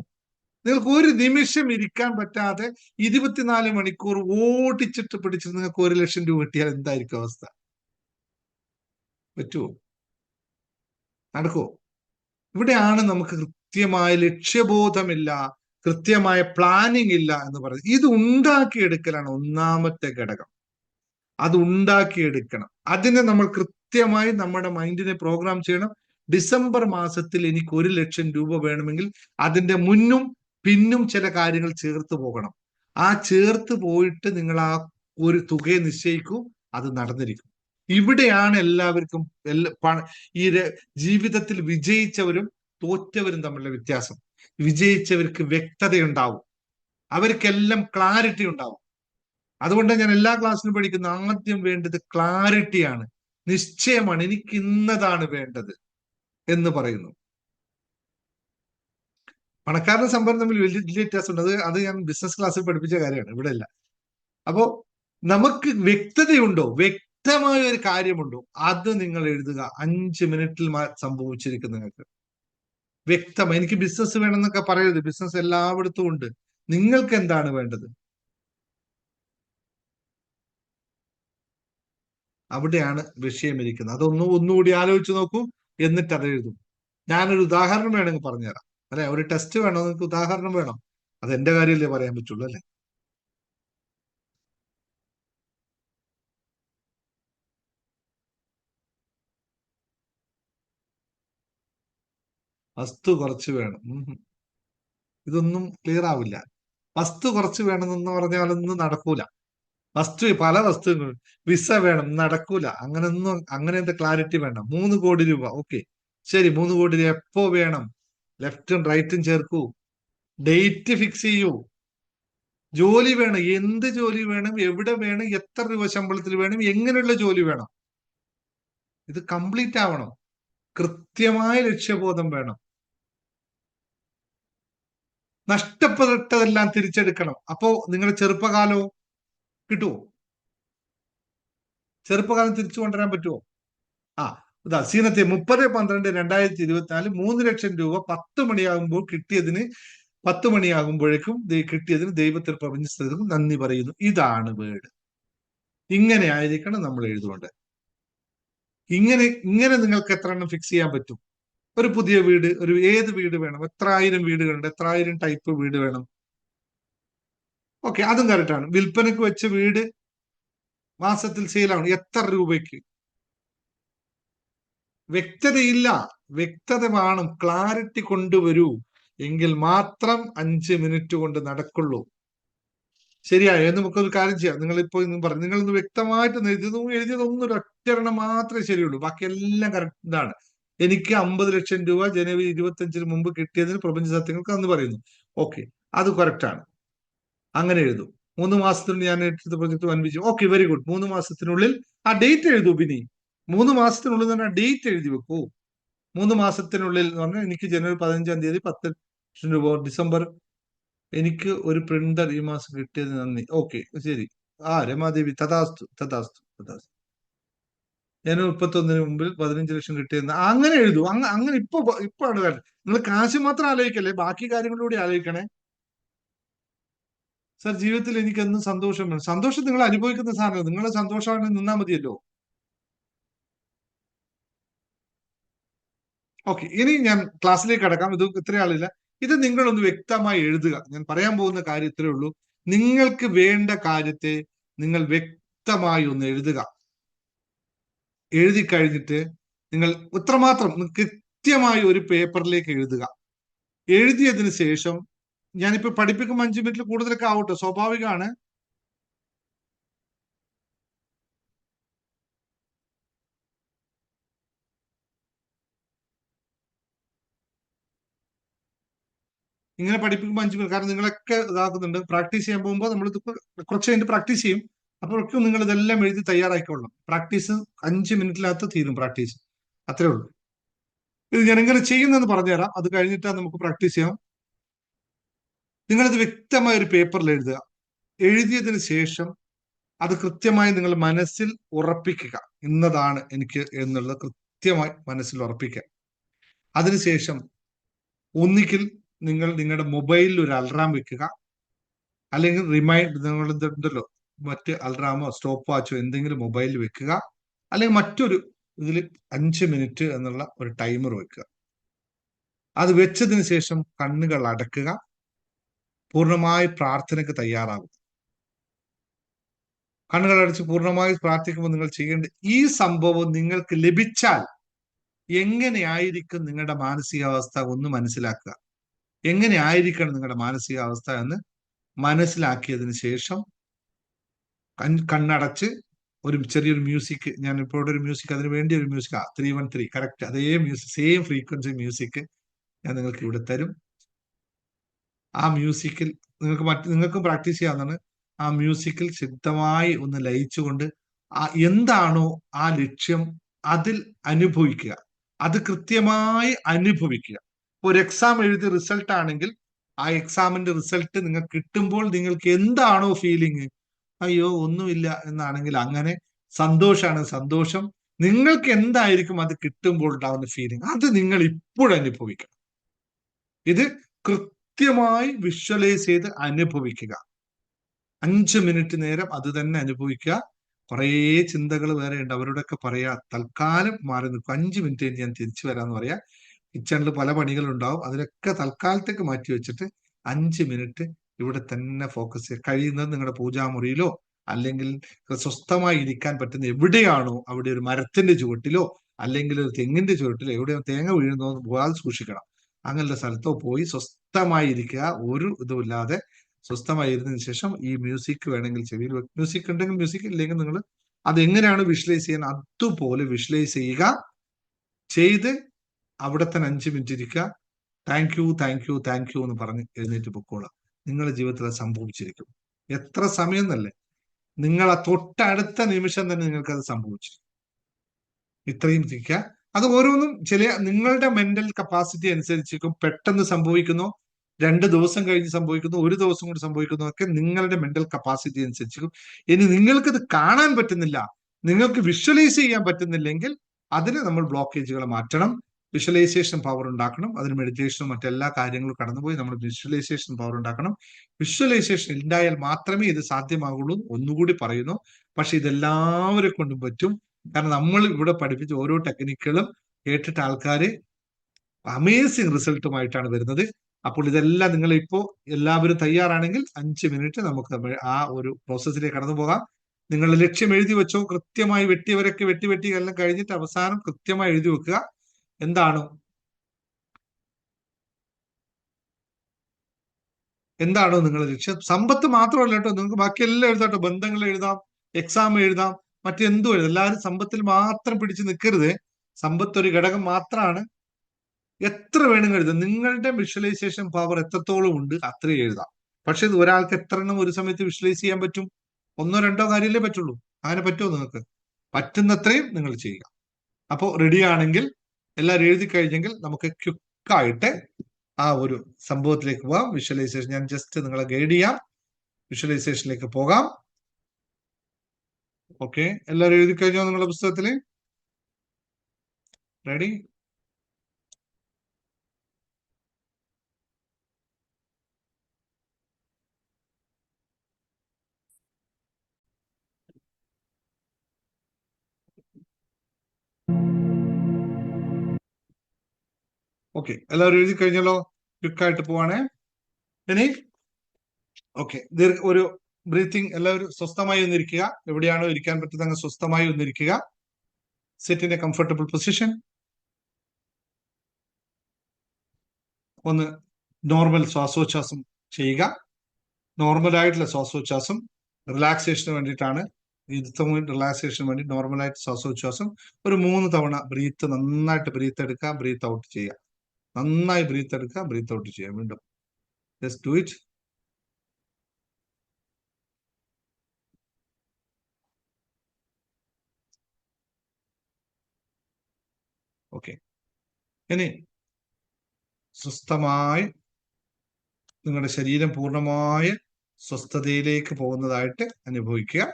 നിങ്ങൾക്ക് ഒരു നിമിഷം ഇരിക്കാൻ പറ്റാതെ 24 മണിക്കൂർ ഓടിച്ചിട്ട് പിടിച്ചിട്ട് നിങ്ങൾക്ക് 1 ലക്ഷം രൂപ കിട്ടിയാൽ എന്തായിരിക്കും അവസ്ഥ? പറ്റുമോ? നടക്കുമോ? ഇവിടെയാണ് നമുക്ക് കൃത്യമായ ലക്ഷ്യബോധമില്ല, കൃത്യമായ പ്ലാനിങ് ഇല്ല എന്ന് പറയുന്നത്. ഇത് ഉണ്ടാക്കിയെടുക്കലാണ് ഒന്നാമത്തെ ഘടകം. അത് ഉണ്ടാക്കിയെടുക്കണം. അതിനെ നമ്മൾ കൃത്യമായി നമ്മുടെ മൈൻഡിനെ പ്രോഗ്രാം ചെയ്യണം. ഡിസംബർ മാസത്തിൽ എനിക്ക് 1 ലക്ഷം രൂപ വേണമെങ്കിൽ അതിന്റെ മുന്നും പിന്നും ചില കാര്യങ്ങൾ ചേർത്ത് പോകണം. ആ ചേർത്ത് പോയിട്ട് നിങ്ങൾ ആ ഒരു തുകയെ നിശ്ചയിക്കൂ, അത് നടന്നിരിക്കും. ഇവിടെയാണ് എല്ലാവർക്കും ഈ ജീവിതത്തിൽ വിജയിച്ചവരും തോറ്റവരും തമ്മിലുള്ള വ്യത്യാസം. വിജയിച്ചവർക്ക് വ്യക്തതയുണ്ടാവും, അവർക്കെല്ലാം ക്ലാരിറ്റി ഉണ്ടാവും. അതുകൊണ്ട് ഞാൻ എല്ലാ ക്ലാസ്സിലും പഠിക്കുന്ന ആദ്യം വേണ്ടത് ക്ലാരിറ്റിയാണ്, നിശ്ചയമാണ്. എനിക്ക് ഇന്നതാണ് വേണ്ടത് എന്ന് പറയുന്നു. പണക്കാരനും സമ്പന്നം തമ്മിൽ വലിയ വ്യത്യാസമുണ്ട്. അത് ഞാൻ ബിസിനസ് ക്ലാസ്സിൽ പഠിപ്പിച്ച കാര്യമാണ്, ഇവിടെ അല്ല. അപ്പോ നമുക്ക് വ്യക്തതയുണ്ടോ, വ്യക്തമായ ഒരു കാര്യമുണ്ടോ, അത് നിങ്ങൾ എഴുതുക. 5 മിനിറ്റിൽ സംഭവിച്ചിരിക്കും നിങ്ങൾക്ക്. വ്യക്തം. എനിക്ക് ബിസിനസ് വേണമെന്നൊക്കെ പറയരുത്. ബിസിനസ് എല്ലായിടത്തും ഉണ്ട്. നിങ്ങൾക്ക് എന്താണ് വേണ്ടത്? അവിടെയാണ് വിഷയമിരിക്കുന്നത്. ഒന്നുകൂടി ആലോചിച്ച് നോക്കൂ, എന്നിട്ട് അത് എഴുതും. ഞാനൊരു ഉദാഹരണം വേണമെങ്കിൽ പറഞ്ഞുതരാം. അല്ലെ, ഒരു ടെസ്റ്റ് വേണോ നിങ്ങൾക്ക്? ഉദാഹരണം വേണം? അത് എന്റെ കാര്യമല്ലേ പറയാൻ പറ്റുള്ളൂ, അല്ലെ? വസ്തു കുറച്ച് വേണം. ഇതൊന്നും ക്ലിയർ ആവില്ല. വസ്തു കുറച്ച് വേണമെന്ന് പറഞ്ഞാലൊന്നും നടക്കൂല. പല വസ്തുക്കൾ. വിസ വേണം, നടക്കൂല. അങ്ങനത്തെ ക്ലാരിറ്റി വേണ്ട. 3 കോടി രൂപ, ഓക്കെ ശരി. 3 കോടി രൂപ എപ്പോ വേണം? ലെഫ്റ്റും റൈറ്റും ചേർക്കൂ, ഡേറ്റ് ഫിക്സ് ചെയ്യൂ. ജോലി വേണം, എന്ത് ജോലി വേണം, എവിടെ വേണം, എത്ര രൂപ ശമ്പളത്തിൽ വേണം, എങ്ങനെയുള്ള ജോലി വേണം, ഇത് കംപ്ലീറ്റ് ആവണം. കൃത്യമായ ലക്ഷ്യബോധം വേണം. നഷ്ടപ്പെട്ടതെല്ലാം തിരിച്ചെടുക്കണം. അപ്പോ നിങ്ങളുടെ ചെറുപ്പകാലോ കിട്ടുമോ? ചെറുപ്പകാലം തിരിച്ചു കൊണ്ടുവരാൻ പറ്റുമോ? ഇതാ സീനത്തെ 30/12/2024 3 ലക്ഷം രൂപ 10 മണിയാകുമ്പോൾ കിട്ടിയതിന് 10 മണിയാകുമ്പോഴേക്കും കിട്ടിയതിന് ദൈവത്തിൽ പ്രപഞ്ചത്തിനും നന്ദി പറയുന്നു. ഇതാണ് വേർഡ്. ഇങ്ങനെ ആയിരിക്കണം നമ്മൾ എഴുതുകൊണ്ട്. ഇങ്ങനെ നിങ്ങൾക്ക് എത്ര എണ്ണം ഫിക്സ് ചെയ്യാൻ പറ്റും? ഒരു പുതിയ വീട്, ഏത് വീട് വേണം, എത്ര ആയിരം വീടുകളുണ്ട്, എത്ര ആയിരം ടൈപ്പ് വീട് വേണം, ഓക്കെ അതും കറക്റ്റാണ്. വിൽപ്പനക്ക് വെച്ച വീട് മാസത്തിൽ സെയിലാണ്, എത്ര രൂപയ്ക്ക്? വ്യക്തതയില്ല, വ്യക്തത വേണം. ക്ലാരിറ്റി കൊണ്ടുവരൂ, എങ്കിൽ മാത്രം 5 മിനിറ്റ് കൊണ്ട് നടക്കുള്ളൂ. ശരിയായോ? എന്ന് നമുക്കൊരു കാര്യം ചെയ്യാം. നിങ്ങളിപ്പോ പറഞ്ഞു, നിങ്ങളൊന്ന് വ്യക്തമായിട്ട് എഴുതിയതൊന്നും ഒരു ഒറ്റ മാത്രമേ ശരിയുള്ളൂ, ബാക്കിയെല്ലാം കറക്റ്റ്. ഇതാണ് എനിക്ക് 50 ലക്ഷം രൂപ ജനുവരി 25-ന് മുമ്പ് കിട്ടിയതിന് പ്രപഞ്ച സത്യങ്ങൾക്ക് അന്ന് പറയുന്നു. ഓക്കെ, അത് കറക്റ്റാണ്. അങ്ങനെ എഴുതൂ. 3 മാസത്തിനുള്ളിൽ ഞാൻ എടുത്ത പ്രൊജക്ട് വൻപിച്ചു. Okay, very good. 3 മാസത്തിനുള്ളിൽ ആ ഡേറ്റ് എഴുതൂ. പിന്നെ 3 മാസത്തിനുള്ളിൽ തന്നെ ഡേറ്റ് എഴുതി വെക്കൂ. 3 മാസത്തിനുള്ളിൽ എന്ന് പറഞ്ഞാൽ എനിക്ക് ജനുവരി 15-ാം തീയതി 10 ലക്ഷം രൂപ, ഡിസംബർ എനിക്ക് ഒരു പ്രിന്റർ ഈ മാസം കിട്ടിയത് നന്ദി. ഓക്കെ ശരി. രമാദേവി തഥാസ്തു തഥാസ്തു തഥാസ്തു. ജനുവരി 31-ന് മുമ്പിൽ 15 ലക്ഷം കിട്ടിയെന്ന് അങ്ങനെ എഴുതൂ. അങ്ങനെ ഇപ്പോഴാണ് കാര്യം. നിങ്ങൾ കാശ് മാത്രം ആലോചിക്കല്ലേ, ബാക്കി കാര്യങ്ങളിലൂടെ ആലോചിക്കണേ. സർ, ജീവിതത്തിൽ എനിക്ക് എന്നും സന്തോഷം വേണം. സന്തോഷം നിങ്ങൾ അനുഭവിക്കുന്ന സാധനം, നിങ്ങളുടെ സന്തോഷമാണ് നിന്നാൽ മതിയല്ലോ. ഓക്കെ, ഇനി ഞാൻ ക്ലാസ്സിലേക്ക് കടക്കാം. ഇത് ഇത്ര ആളില്ല. ഇത് നിങ്ങളൊന്ന് വ്യക്തമായി എഴുതുക. ഞാൻ പറയാൻ പോകുന്ന കാര്യം ഇത്രയേ ഉള്ളൂ. നിങ്ങൾക്ക് വേണ്ട കാര്യത്തെ നിങ്ങൾ വ്യക്തമായി ഒന്ന് എഴുതുക. എഴുതി കഴിഞ്ഞിട്ട് നിങ്ങൾ ഇത്രമാത്രം കൃത്യമായി ഒരു പേപ്പറിലേക്ക് എഴുതുക. എഴുതിയതിനു ശേഷം ഞാനിപ്പോ പഠിപ്പിക്കുമ്പോൾ 5 മിനിറ്റിൽ കൂടുതലൊക്കെ ആവട്ടെ, സ്വാഭാവികമാണ്. ഇങ്ങനെ പഠിപ്പിക്കുമ്പോൾ 5 മിനിറ്റ്, കാരണം നിങ്ങളൊക്കെ ഇതാക്കുന്നുണ്ട്. പ്രാക്ടീസ് ചെയ്യാൻ പോകുമ്പോൾ നമ്മൾ കുറച്ച് കഴിഞ്ഞിട്ട് പ്രാക്ടീസ് ചെയ്യും. അപ്പോഴൊക്കെ നിങ്ങൾ ഇതെല്ലാം എഴുതി തയ്യാറാക്കിക്കൊള്ളണം. പ്രാക്ടീസ് 5 മിനിറ്റിനകത്ത് തീരും പ്രാക്ടീസ്. അത്രേ ഉള്ളൂ. ഇത് ഞാൻ എങ്ങനെ ചെയ്യുന്നതെന്ന് പറഞ്ഞുതരാം. അത് കഴിഞ്ഞിട്ടാണ് നമുക്ക് പ്രാക്ടീസ് ചെയ്യാം. നിങ്ങളിത് വ്യക്തമായ ഒരു പേപ്പറിൽ എഴുതുക. എഴുതിയതിനു ശേഷം അത് കൃത്യമായി നിങ്ങൾ മനസ്സിൽ ഉറപ്പിക്കുക. ഇന്നതാണ് എനിക്ക് എന്നുള്ളത് കൃത്യമായി മനസ്സിൽ ഉറപ്പിക്കുക. അതിനുശേഷം ഒന്നുകിൽ നിങ്ങൾ നിങ്ങളുടെ മൊബൈലിൽ ഒരു അലാറം വെക്കുക, അല്ലെങ്കിൽ നിങ്ങളുണ്ടല്ലോ മറ്റ് അലാറമോ സ്റ്റോപ്പ് വാച്ചോ എന്തെങ്കിലും മൊബൈലിൽ വെക്കുക, അല്ലെങ്കിൽ മറ്റൊരു ഇതിൽ 5 മിനിറ്റ് എന്നുള്ള ഒരു ടൈമർ വെക്കുക. അത് വെച്ചതിന് ശേഷം കണ്ണുകൾ അടക്കുക, പൂർണ്ണമായി പ്രാർത്ഥനയ്ക്ക് തയ്യാറാകും. കണ്ണുകൾ അടച്ച് പൂർണ്ണമായി പ്രാർത്ഥിക്കുമ്പോൾ നിങ്ങൾ ചെയ്യേണ്ട ഈ സംഭവം നിങ്ങൾക്ക് ലഭിച്ചാൽ എങ്ങനെയായിരിക്കും നിങ്ങളുടെ മാനസികാവസ്ഥ ഒന്ന് മനസ്സിലാക്കുക. എങ്ങനെ ആയിരിക്കണം നിങ്ങളുടെ മാനസികാവസ്ഥ എന്ന് മനസ്സിലാക്കിയതിന് ശേഷം കണ്ണടച്ച് ഒരു ചെറിയൊരു മ്യൂസിക്, ഞാൻ ഇപ്പോൾ ഒരു മ്യൂസിക്, അതിന് വേണ്ടി ഒരു മ്യൂസിക് 313 കറക്റ്റ്, അതേ മ്യൂസിക്, സെയിം ഫ്രീക്വൻസി മ്യൂസിക് ഞാൻ നിങ്ങൾക്ക് ഇവിടെ തരും. ആ മ്യൂസിക്കിൽ നിങ്ങൾക്കും പ്രാക്ടീസ് ചെയ്യാവുന്നതാണ്. ആ മ്യൂസിക്കിൽ ശക്തമായി ഒന്ന് ലയിച്ചുകൊണ്ട് എന്താണോ ആ ലക്ഷ്യം അതിൽ അനുഭവിക്കുക, അത് കൃത്യമായി അനുഭവിക്കുക. ഒരു എക്സാം എഴുതി റിസൾട്ട് ആണെങ്കിൽ ആ എക്സാമിന്റെ റിസൾട്ട് നിങ്ങൾക്ക് കിട്ടുമ്പോൾ നിങ്ങൾക്ക് എന്താണോ ഫീലിംഗ്, അയ്യോ ഒന്നുമില്ല എന്നാണെങ്കിൽ അങ്ങനെ സന്തോഷമാണ് സന്തോഷം. നിങ്ങൾക്ക് എന്തായിരിക്കും അത് കിട്ടുമ്പോൾ ഉണ്ടാവുന്ന ഫീലിംഗ്, അത് നിങ്ങൾ ഇപ്പോഴനുഭവിക്കണം. ഇത് കൃത്യമായി വിഷ്വലൈസ് ചെയ്ത് അനുഭവിക്കുക. 5 മിനിറ്റ് നേരം അത് തന്നെ അനുഭവിക്കുക. കുറേ ചിന്തകൾ വേറെ ഉണ്ട്, അവരോടൊക്കെ പറയാ തൽക്കാലം മാറി നിൽക്കും, 5 മിനിറ്റ് കഴിഞ്ഞ് ഞാൻ തിരിച്ചു വരാന്ന് പറയാ. കിച്ചണിൽ പല പണികളുണ്ടാവും, അതിലൊക്കെ തൽക്കാലത്തേക്ക് മാറ്റി വെച്ചിട്ട് 5 മിനിറ്റ് ഇവിടെ തന്നെ ഫോക്കസ് ചെയ്യുക. കഴിയുന്നത് നിങ്ങളുടെ പൂജാമുറിയിലോ അല്ലെങ്കിൽ സ്വസ്ഥമായി ഇരിക്കാൻ പറ്റുന്ന എവിടെയാണോ അവിടെ ഒരു മരത്തിന്റെ ചുവട്ടിലോ അല്ലെങ്കിൽ ഒരു തെങ്ങിന്റെ ചുവട്ടിലോ എവിടെയോ തേങ്ങ വീഴുന്നോ പോകാതെ സൂക്ഷിക്കണം. അങ്ങനത്തെ സ്ഥലത്തോ പോയി സ്വസ്ഥമായി ഇരിക്കുക, ഒരു ഇതുമില്ലാതെ സ്വസ്ഥമായി ഇരുന്നതിന് ശേഷം ഈ മ്യൂസിക് വേണമെങ്കിൽ ചെവിയിൽ മ്യൂസിക് ഉണ്ടെങ്കിൽ മ്യൂസിക്, ഇല്ലെങ്കിൽ നിങ്ങൾ അതെങ്ങനെയാണ് വിഷ്വലൈസ് ചെയ്യാൻ അതുപോലെ വിഷ്വലൈസ് ചെയ്യുക. ചെയ്ത് അവിടെ തന്നെ 5 മിനിറ്റ് ഇരിക്കുക. Thank you thank you thank you എന്ന് പറഞ്ഞ് എഴുന്നേറ്റ് പൊക്കോളാം. നിങ്ങളുടെ ജീവിതത്തിൽ അത് സംഭവിച്ചിരിക്കും. എത്ര സമയം എന്നല്ലേ, നിങ്ങൾ ആ തൊട്ടടുത്ത നിമിഷം തന്നെ നിങ്ങൾക്ക് അത് സംഭവിച്ചു. ഇത്രയും ഇരിക്കുക. അത് ഓരോന്നും നിങ്ങളുടെ മെന്റൽ കപ്പാസിറ്റി അനുസരിച്ചിരിക്കും. പെട്ടെന്ന് സംഭവിക്കുന്നു, 2 ദിവസം കഴിഞ്ഞ് സംഭവിക്കുന്നു, 1 ദിവസം കൊണ്ട് സംഭവിക്കുന്നു, ഒക്കെ നിങ്ങളുടെ മെന്റൽ കപ്പാസിറ്റി അനുസരിച്ചിരിക്കും. ഇനി നിങ്ങൾക്കത് കാണാൻ പറ്റുന്നില്ല, നിങ്ങൾക്ക് വിഷ്വലൈസ് ചെയ്യാൻ പറ്റുന്നില്ലെങ്കിൽ അതിന് നമ്മൾ ബ്ലോക്കേജുകൾ മാറ്റണം, വിഷ്വലൈസേഷൻ പവർ ഉണ്ടാക്കണം. അതിന് മെഡിറ്റേഷനും മറ്റെല്ലാ കാര്യങ്ങളും കടന്നുപോയി നമ്മൾ വിഷ്വലൈസേഷൻ പവർ ഉണ്ടാക്കണം. വിഷ്വലൈസേഷൻ ഉണ്ടായാൽ മാത്രമേ ഇത് സാധ്യമാകുള്ളൂ. ഒന്നുകൂടി പറയുന്നു, പക്ഷെ ഇതെല്ലാവരെ കൊണ്ടും പറ്റും. കാരണം നമ്മൾ ഇവിടെ പഠിപ്പിച്ച ഓരോ ടെക്നിക്കുകളും കേട്ടിട്ട് ആൾക്കാര് അമേസിങ് റിസൾട്ടുമായിട്ടാണ് വരുന്നത്. അപ്പോൾ ഇതെല്ലാം നിങ്ങൾ ഇപ്പോ എല്ലാവരും തയ്യാറാണെങ്കിൽ 5 മിനിറ്റ് നമുക്ക് ആ ഒരു പ്രോസസ്സിലേക്ക് കടന്നു പോകാം. നിങ്ങളുടെ ലക്ഷ്യം എഴുതി വെച്ചോ, കൃത്യമായി വെട്ടിയവരൊക്കെ വെട്ടി എല്ലാം കഴിഞ്ഞിട്ട് അവസാനം കൃത്യമായി എഴുതി വെക്കുക. എന്താണോ നിങ്ങളുടെ ലക്ഷ്യം? സമ്പത്ത് മാത്രമല്ല കേട്ടോ, നിങ്ങൾക്ക് ബാക്കിയെല്ലാം എഴുതാട്ടോ. ബന്ധങ്ങൾ എഴുതാം, എക്സാം എഴുതാം, മറ്റെന്തും എഴുതാം. എല്ലാവരും സമ്പത്തിൽ മാത്രം പിടിച്ചു നിൽക്കരുത്. സമ്പത്ത് ഒരു ഘടകം മാത്രമാണ്. എത്ര വേണമെങ്കിൽ എഴുതാം. നിങ്ങളുടെ വിഷ്വലൈസേഷൻ പവർ എത്രത്തോളം ഉണ്ട് അത്രയും എഴുതാം. പക്ഷെ ഇത് ഒരാൾക്ക് എത്ര എണ്ണം ഒരു സമയത്ത് വിഷ്വലൈസ് ചെയ്യാൻ പറ്റും? 1 2 കാര്യമല്ലേ പറ്റുള്ളൂ. അങ്ങനെ പറ്റുമോ? നിങ്ങൾക്ക് പറ്റുന്നത്രയും നിങ്ങൾ ചെയ്യുക. അപ്പോൾ റെഡി ആണെങ്കിൽ എല്ലാവരും എഴുതി കഴിഞ്ഞെങ്കിൽ നമുക്ക് ക്വിക്കായിട്ട് ആ ഒരു സംഭവത്തിലേക്ക് പോകാം. വിഷ്വലൈസേഷൻ ഞാൻ ജസ്റ്റ് നിങ്ങളെ ഗൈഡ് ചെയ്യാം. വിഷ്വലൈസേഷനിലേക്ക് പോകാം. ഓക്കെ, എല്ലാവരും എഴുതി കഴിഞ്ഞോ നിങ്ങളുടെ പുസ്തകത്തില്? റെഡി? ഓക്കെ, എല്ലാവരും എഴുതി കഴിഞ്ഞല്ലോ? ക്വിക്കായിട്ട് പോവാണേ. ഇനി ഓക്കെ, ഒരു ബ്രീത്തിങ്. എല്ലാവരും സ്വസ്ഥമായി ഒന്നിരിക്കുക. എവിടെയാണോ ഇരിക്കാൻ പറ്റുന്നത് അങ്ങ് സ്വസ്ഥമായി ഒന്നിരിക്കുക. Sit in a comfortable position. ഒന്ന് നോർമൽ ശ്വാസോച്ഛ്വാസം ചെയ്യുക. നോർമലായിട്ടുള്ള ശ്വാസോച്ഛ്വാസം റിലാക്സേഷന് വേണ്ടിയിട്ടാണ്. റിലാക്സേഷന് വേണ്ടി നോർമലായിട്ട് ശ്വാസോച്ഛ്വാസം ഒരു 3 തവണ നന്നായിട്ട് ബ്രീത്ത് എടുക്കുക, ബ്രീത്ത് ഔട്ട് ചെയ്യുക. നന്നായി ബ്രീത്ത് എടുക്കുക, ബ്രീത്ത് ഔട്ട് ചെയ്യുക. വീണ്ടും ജസ്റ്റ് ഡു ഇറ്റ്. ഓക്കെ, ഇനി സ്വസ്ഥമായി നിങ്ങളുടെ ശരീരം പൂർണ്ണമായ സ്വസ്ഥതയിലേക്ക് പോകുന്നതായിട്ട് അനുഭവിക്കുക.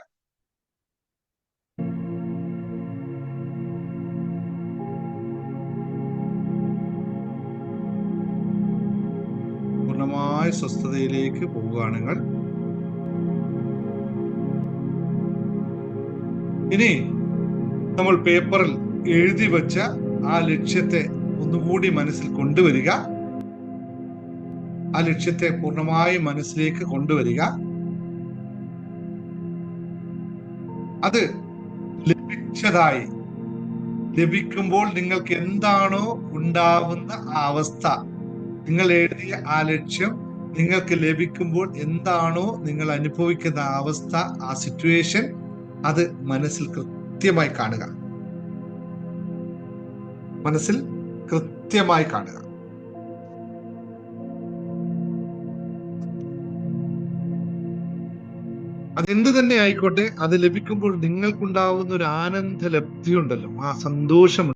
പൂർണ്ണമായ സ്വസ്ഥതയിലേക്ക് പോവുകയാണെങ്കിൽ ഇനി നമ്മൾ പേപ്പറിൽ എഴുതി വെച്ച ആ ലക്ഷ്യത്തെ ഒന്നുകൂടി മനസ്സിൽ കൊണ്ടുവരിക. ആ ലക്ഷ്യത്തെ പൂർണ്ണമായി മനസ്സിലേക്ക് കൊണ്ടുവരിക. അത് ലഭിക്കുമ്പോൾ നിങ്ങൾക്ക് എന്താണോ ഉണ്ടാവുന്ന ആ അവസ്ഥ, നിങ്ങൾ എഴുതിയ ആ ലക്ഷ്യം നിങ്ങൾക്ക് ലഭിക്കുമ്പോൾ എന്താണോ നിങ്ങൾ അനുഭവിക്കുന്ന ആ അവസ്ഥ, ആ സിറ്റുവേഷൻ, അത് മനസ്സിൽ കൃത്യമായി കാണുക. മനസ്സിൽ കൃത്യമായി കാണുക. അതെന്ത് തന്നെ ആയിക്കോട്ടെ, അത് ലഭിക്കുമ്പോൾ നിങ്ങൾക്കുണ്ടാവുന്ന ഒരു ആനന്ദ ലബ്ധി ഉണ്ടല്ലോ, ആ സന്തോഷം.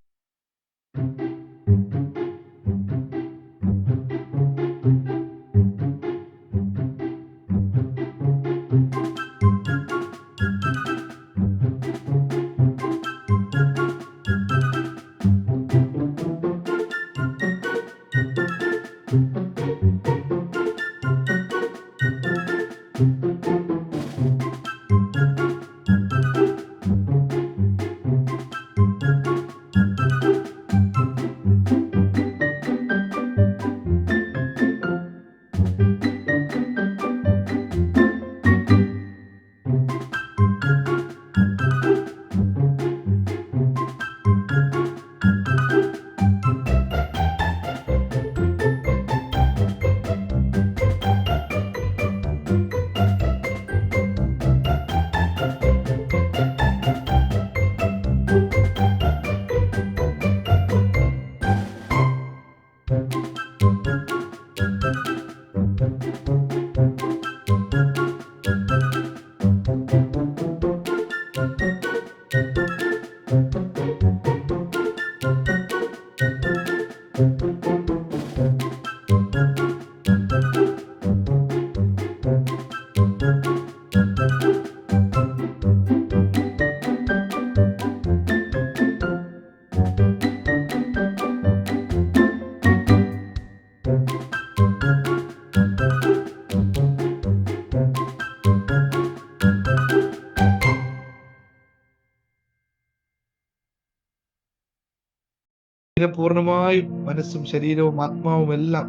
ഇതിനെ പൂർണ്ണമായും മനസ്സും ശരീരവും ആത്മാവും എല്ലാം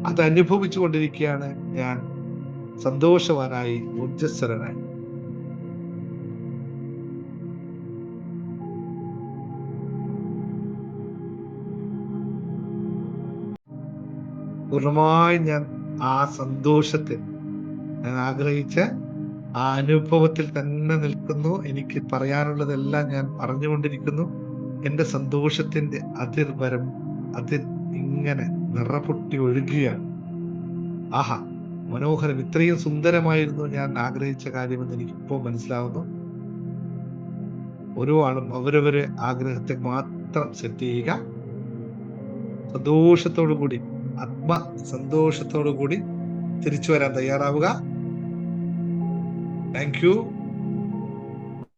അത് അനുഭവിച്ചു കൊണ്ടിരിക്കുകയാണ് ഞാൻ. സന്തോഷവാനായി, ഊർജസ്വരനായി. പൂർണ്ണമായും ഞാൻ ആ സന്തോഷത്തിൽ, ഞാൻ ആഗ്രഹിച്ച ആ അനുഭവത്തിൽ തന്നെ നിൽക്കുന്നു. എനിക്ക് പറയാനുള്ളതെല്ലാം ഞാൻ പറഞ്ഞുകൊണ്ടിരിക്കുന്നു. എന്റെ സന്തോഷത്തിന്റെ അതിർ ഇങ്ങനെ നിറപൊട്ടി ഒഴുകുകയാണ്. ആഹാ, മനോഹരം! ഇത്രയും സുന്ദരമായിരുന്നു ഞാൻ ആഗ്രഹിച്ച കാര്യമെന്ന് എനിക്കിപ്പോൾ മനസ്സിലാവുന്നു. ഓരോ ആളും അവരവരെ ആഗ്രഹത്തെ മാത്രം സെറ്റ് ചെയ്യുക. സന്തോഷത്തോടു കൂടി, സന്തോഷത്തോടു കൂടി തിരിച്ചു വരാൻ തയ്യാറാവുക. Thank you,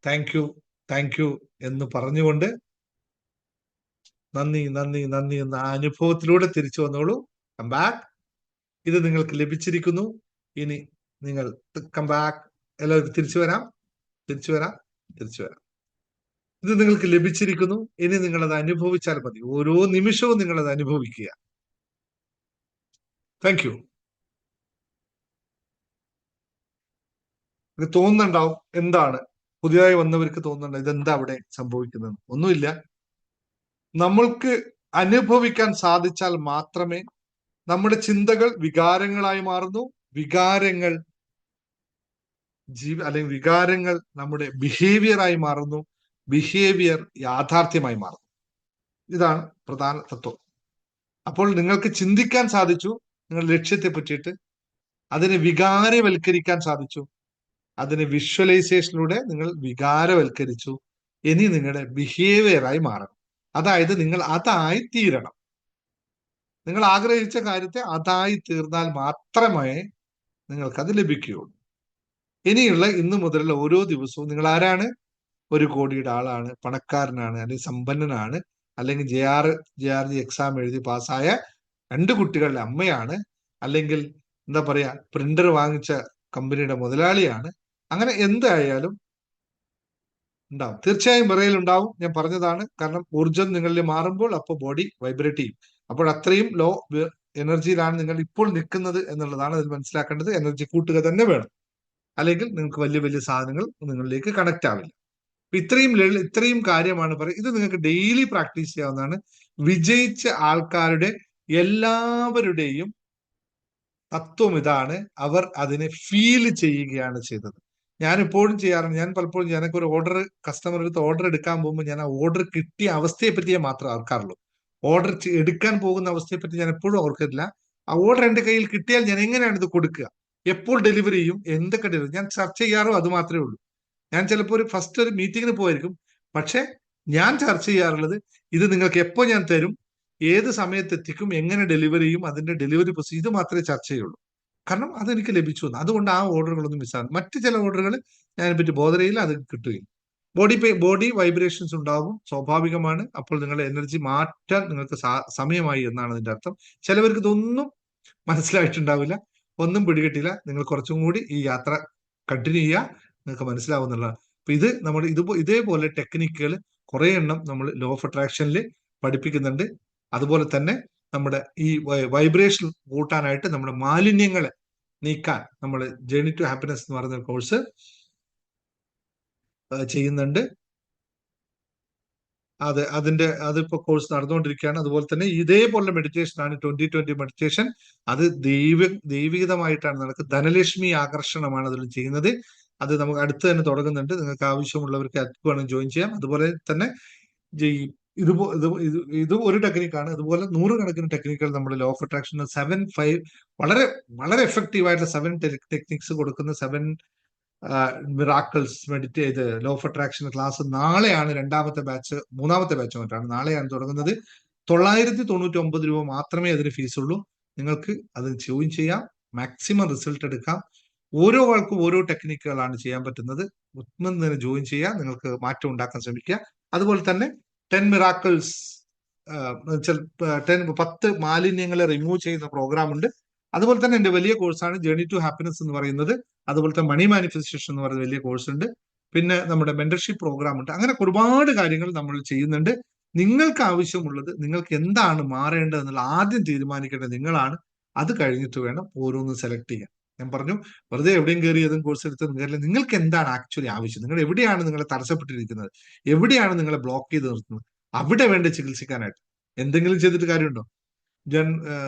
thank you, thank you എന്ന് പറഞ്ഞുകൊണ്ട് നന്ദി, നന്ദി, നന്ദി എന്ന ആ അനുഭവത്തിലൂടെ തിരിച്ചു വന്നോളൂ. Come back. ഇത് നിങ്ങൾക്ക് ലഭിച്ചിരിക്കുന്നു. ഇനി നിങ്ങൾ കം ബാക്ക്. എല്ലാവർക്കും തിരിച്ചു വരാം, തിരിച്ചു വരാം, തിരിച്ചു വരാം. ഇത് നിങ്ങൾക്ക് ലഭിച്ചിരിക്കുന്നു. ഇനി നിങ്ങളത് അനുഭവിച്ചാൽ മതി. ഓരോ നിമിഷവും നിങ്ങളത് അനുഭവിക്കുക. Thank you. തോന്നുന്നുണ്ടാവും, എന്താണ് പുതിയതായി വന്നവർക്ക് തോന്നുന്നുണ്ട്, ഇതെന്താ അവിടെ സംഭവിക്കുന്നത്? ഒന്നുമില്ല. നമ്മൾക്ക് അനുഭവിക്കാൻ സാധിച്ചാൽ മാത്രമേ നമ്മുടെ ചിന്തകൾ വികാരങ്ങളായി മാറുന്നു. വികാരങ്ങൾ അല്ലെങ്കിൽ വികാരങ്ങൾ നമ്മുടെ ബിഹേവിയറായി മാറുന്നു. ബിഹേവിയർ യാഥാർത്ഥ്യമായി മാറുന്നു. ഇതാണ് പ്രധാന തത്വം. അപ്പോൾ നിങ്ങൾക്ക് ചിന്തിക്കാൻ സാധിച്ചു, നിങ്ങളുടെ ലക്ഷ്യത്തെ പറ്റിയിട്ട് അതിനെ വികാരവൽക്കരിക്കാൻ സാധിച്ചു. അതിനെ വിഷ്വലൈസേഷനിലൂടെ നിങ്ങൾ വികാരവൽക്കരിച്ചു. ഇനി നിങ്ങളുടെ ബിഹേവിയറായി മാറണം. അതായത് നിങ്ങൾ അതായി തീരണം. നിങ്ങൾ ആഗ്രഹിച്ച കാര്യത്തെ അതായി തീർന്നാൽ മാത്രമേ നിങ്ങൾക്കത് ലഭിക്കുകയുള്ളൂ. ഇനിയുള്ള ഇന്നു മുതലുള്ള ഓരോ ദിവസവും നിങ്ങൾ ആരാണ്? 1 കോടിയുടെ ആളാണ്, പണക്കാരനാണ്, അല്ലെങ്കിൽ സമ്പന്നനാണ്, അല്ലെങ്കിൽ JRG എക്സാം എഴുതി പാസ്സായ 2 കുട്ടികളുടെ അമ്മയാണ്, അല്ലെങ്കിൽ എന്താ പറയാ പ്രിന്റർ വാങ്ങിച്ച കമ്പനിയുടെ മുതലാളിയാണ്. അങ്ങനെ എന്തായാലും ഉണ്ടാവും. തീർച്ചയായും വിറയലുണ്ടാവും. ഞാൻ പറഞ്ഞതാണ്. കാരണം ഊർജം നിങ്ങളിൽ മാറുമ്പോൾ അപ്പോൾ ബോഡി വൈബ്രേറ്റ് ചെയ്യും. അപ്പോൾ അത്രയും ലോ എനർജിയിലാണ് നിങ്ങൾ ഇപ്പോൾ നിൽക്കുന്നത് എന്നുള്ളതാണ് അതിൽ മനസ്സിലാക്കേണ്ടത്. എനർജി കൂട്ടുക തന്നെ വേണം, അല്ലെങ്കിൽ നിങ്ങൾക്ക് വലിയ വലിയ സാധനങ്ങൾ നിങ്ങളിലേക്ക് കണക്ട് ആവില്ല. ഇത്രയും കാര്യമാണ് പറയുന്നത്. ഇത് നിങ്ങൾക്ക് ഡെയിലി പ്രാക്ടീസ് ചെയ്യാവുന്നതാണ്. വിജയിച്ച ആൾക്കാരുടെ എല്ലാവരുടെയും തത്വം ഇതാണ്. അവർ അതിനെ ഫീൽ ചെയ്യുകയാണ് ചെയ്തത്. ഞാൻ എപ്പോഴും ചെയ്യാറുണ്ട്. ഞാൻ പലപ്പോഴും ഒരു ഓർഡർ, കസ്റ്റമർ അടുത്ത് ഓർഡർ എടുക്കാൻ പോകുമ്പോൾ ഞാൻ ആ ഓർഡർ കിട്ടിയ അവസ്ഥയെ പറ്റിയേ മാത്രമേ ഓർക്കാറുള്ളൂ. ഓർഡർ എടുക്കാൻ പോകുന്ന അവസ്ഥയെ പറ്റി ഞാൻ എപ്പോഴും ഓർക്കില്ല. ആ ഓർഡർ എന്റെ കയ്യിൽ കിട്ടിയാൽ ഞാൻ എങ്ങനെയാണ് ഇത് കൊടുക്കുക, എപ്പോൾ ഡെലിവറി ചെയ്യും, എന്തൊക്കെ ഡെലിവറി, ഞാൻ ചർച്ച ചെയ്യാറോ അത് മാത്രമേ ഉള്ളൂ. ഞാൻ ചിലപ്പോൾ ഫസ്റ്റ് ഒരു മീറ്റിങ്ങിന് പോയിരിക്കും. പക്ഷെ ഞാൻ ചർച്ച ചെയ്യാറുള്ളത് ഇത് നിങ്ങൾക്ക് എപ്പോൾ ഞാൻ തരും, ഏത് സമയത്ത് എത്തിക്കും, എങ്ങനെ ഡെലിവറി ചെയ്യും, അതിന്റെ ഡെലിവറി പ്രൊസീജർ, ഇത് മാത്രമേ ചർച്ച ചെയ്യുള്ളൂ. കാരണം അതെനിക്ക് ലഭിച്ചു. അതുകൊണ്ട് ആ ഓർഡറുകളൊന്നും മിസ്സാകും. മറ്റു ചില ഓർഡറുകൾ ഞാനെപ്പറ്റി ബോധരയില്ല, അത് കിട്ടുകയും. ബോഡി വൈബ്രേഷൻസ് ഉണ്ടാവും, സ്വാഭാവികമാണ്. അപ്പോൾ നിങ്ങളുടെ എനർജി മാറ്റാൻ നിങ്ങൾക്ക് സമയമായി എന്നാണ് അതിന്റെ അർത്ഥം. ചിലവർക്ക് ഇതൊന്നും മനസ്സിലായിട്ടുണ്ടാവില്ല, ഒന്നും പിടികിട്ടില്ല. നിങ്ങൾ കുറച്ചും കൂടി ഈ യാത്ര കണ്ടിന്യൂ ചെയ്യുക, നിങ്ങൾക്ക് മനസ്സിലാവുന്നുള്ളതാണ്. അപ്പൊ ഇത് നമ്മൾ ഇതേപോലെ ടെക്നിക്കുകൾ കുറെ എണ്ണം നമ്മൾ ലോ ഓഫ് അട്രാക്ഷനിൽ പഠിപ്പിക്കുന്നുണ്ട്. അതുപോലെ തന്നെ നമ്മുടെ ഈ വൈബ്രേഷൻ കൂട്ടാനായിട്ട് നമ്മുടെ മാലിന്യങ്ങളെ നീക്കാൻ നമ്മൾ ജേർണി ടു ഹാപ്പിനെസ് എന്ന് പറയുന്ന കോഴ്സ് ചെയ്യുന്നുണ്ട്. അതിപ്പോ കോഴ്സ് നടന്നുകൊണ്ടിരിക്കുകയാണ്. അതുപോലെ തന്നെ ഇതേപോലെ മെഡിറ്റേഷൻ ആണ് 2020 മെഡിറ്റേഷൻ. അത് ദൈവികമായിട്ടാണ് നടക്കുന്നത്. ധനലക്ഷ്മി ആകർഷണമാണ് അതിൽ ചെയ്യുന്നത്. അത് നമുക്ക് അടുത്ത് തന്നെ തുടങ്ങുന്നുണ്ട്. നിങ്ങൾക്ക് ആവശ്യമുള്ളവർക്ക് അത് വേണം ജോയിൻ ചെയ്യാം. അതുപോലെ തന്നെ ഇത് ഒരു ടെക്നിക്കാണ്. അതുപോലെ 100 കണക്കിന് ടെക്നിക്കുകൾ നമ്മൾ ലോ ഓഫ് അട്രാക്ഷൻ 7-5 വളരെ വളരെ എഫക്റ്റീവ് ആയിട്ടുള്ള 7 ടെക്നിക്സ് കൊടുക്കുന്ന 7 miracles meditate law of attraction class നാളെയാണ്. 2ാമത്തെ ബാച്ച് 3ാമത്തെ ബാച്ച് മറ്റാണ് നാളെയാണ് തുടങ്ങുന്നത്. 999 രൂപ മാത്രമേ അതിന് ഫീസുള്ളൂ. നിങ്ങൾക്ക് അത് ജോയിൻ ചെയ്യാം, മാക്സിമം റിസൾട്ട് എടുക്കാം. ഓരോ ആൾക്കും ഓരോ ടെക്നിക്കുകളാണ് ചെയ്യാൻ പറ്റുന്നത്. തന്നെ ജോയിൻ ചെയ്യാം, നിങ്ങൾക്ക് മാറ്റം ഉണ്ടാക്കാൻ ശ്രമിക്കുക. അതുപോലെ തന്നെ 10 മിറാക്കിൾസ് 10 മാലിന്യങ്ങളെ റിമൂവ് ചെയ്യുന്ന പ്രോഗ്രാം ഉണ്ട്. അതുപോലെ തന്നെ എന്റെ വലിയ കോഴ്സാണ് ജേർണി ടു ഹാപ്പിനെസ് എന്ന് പറയുന്നത്. അതുപോലെ തന്നെ മണി മാനിഫെസ്റ്റേഷൻ എന്ന് പറയുന്ന വലിയ കോഴ്സ് ഉണ്ട്. പിന്നെ നമ്മുടെ മെന്റർഷിപ്പ് പ്രോഗ്രാം ഉണ്ട്. അങ്ങനെ ഒരുപാട് കാര്യങ്ങൾ നമ്മൾ ചെയ്യുന്നുണ്ട്. നിങ്ങൾക്ക് ആവശ്യമുള്ളത്, നിങ്ങൾക്ക് എന്താണ് മാറേണ്ടത് എന്നുള്ള ആദ്യം തീരുമാനിക്കേണ്ടത് നിങ്ങളാണ്. അത് കഴിഞ്ഞിട്ട് വേണം ഓരോന്നും സെലക്ട് ചെയ്യാൻ. ഞാൻ പറഞ്ഞു, വെറുതെ എവിടെയും കയറി ഏതും കോഴ്സ് എടുത്ത് കയറില്ല. നിങ്ങൾക്ക് എന്താണ് ആക്ച്വലി ആവശ്യം, നിങ്ങൾ എവിടെയാണ് നിങ്ങളെ തടസ്സപ്പെട്ടിരിക്കുന്നത്, എവിടെയാണ് നിങ്ങളെ ബ്ലോക്ക് ചെയ്ത് നിർത്തുന്നത്, അവിടെ വേണ്ട ചികിത്സിക്കാനായിട്ട്. എന്തെങ്കിലും ചെയ്തിട്ട് കാര്യമുണ്ടോ?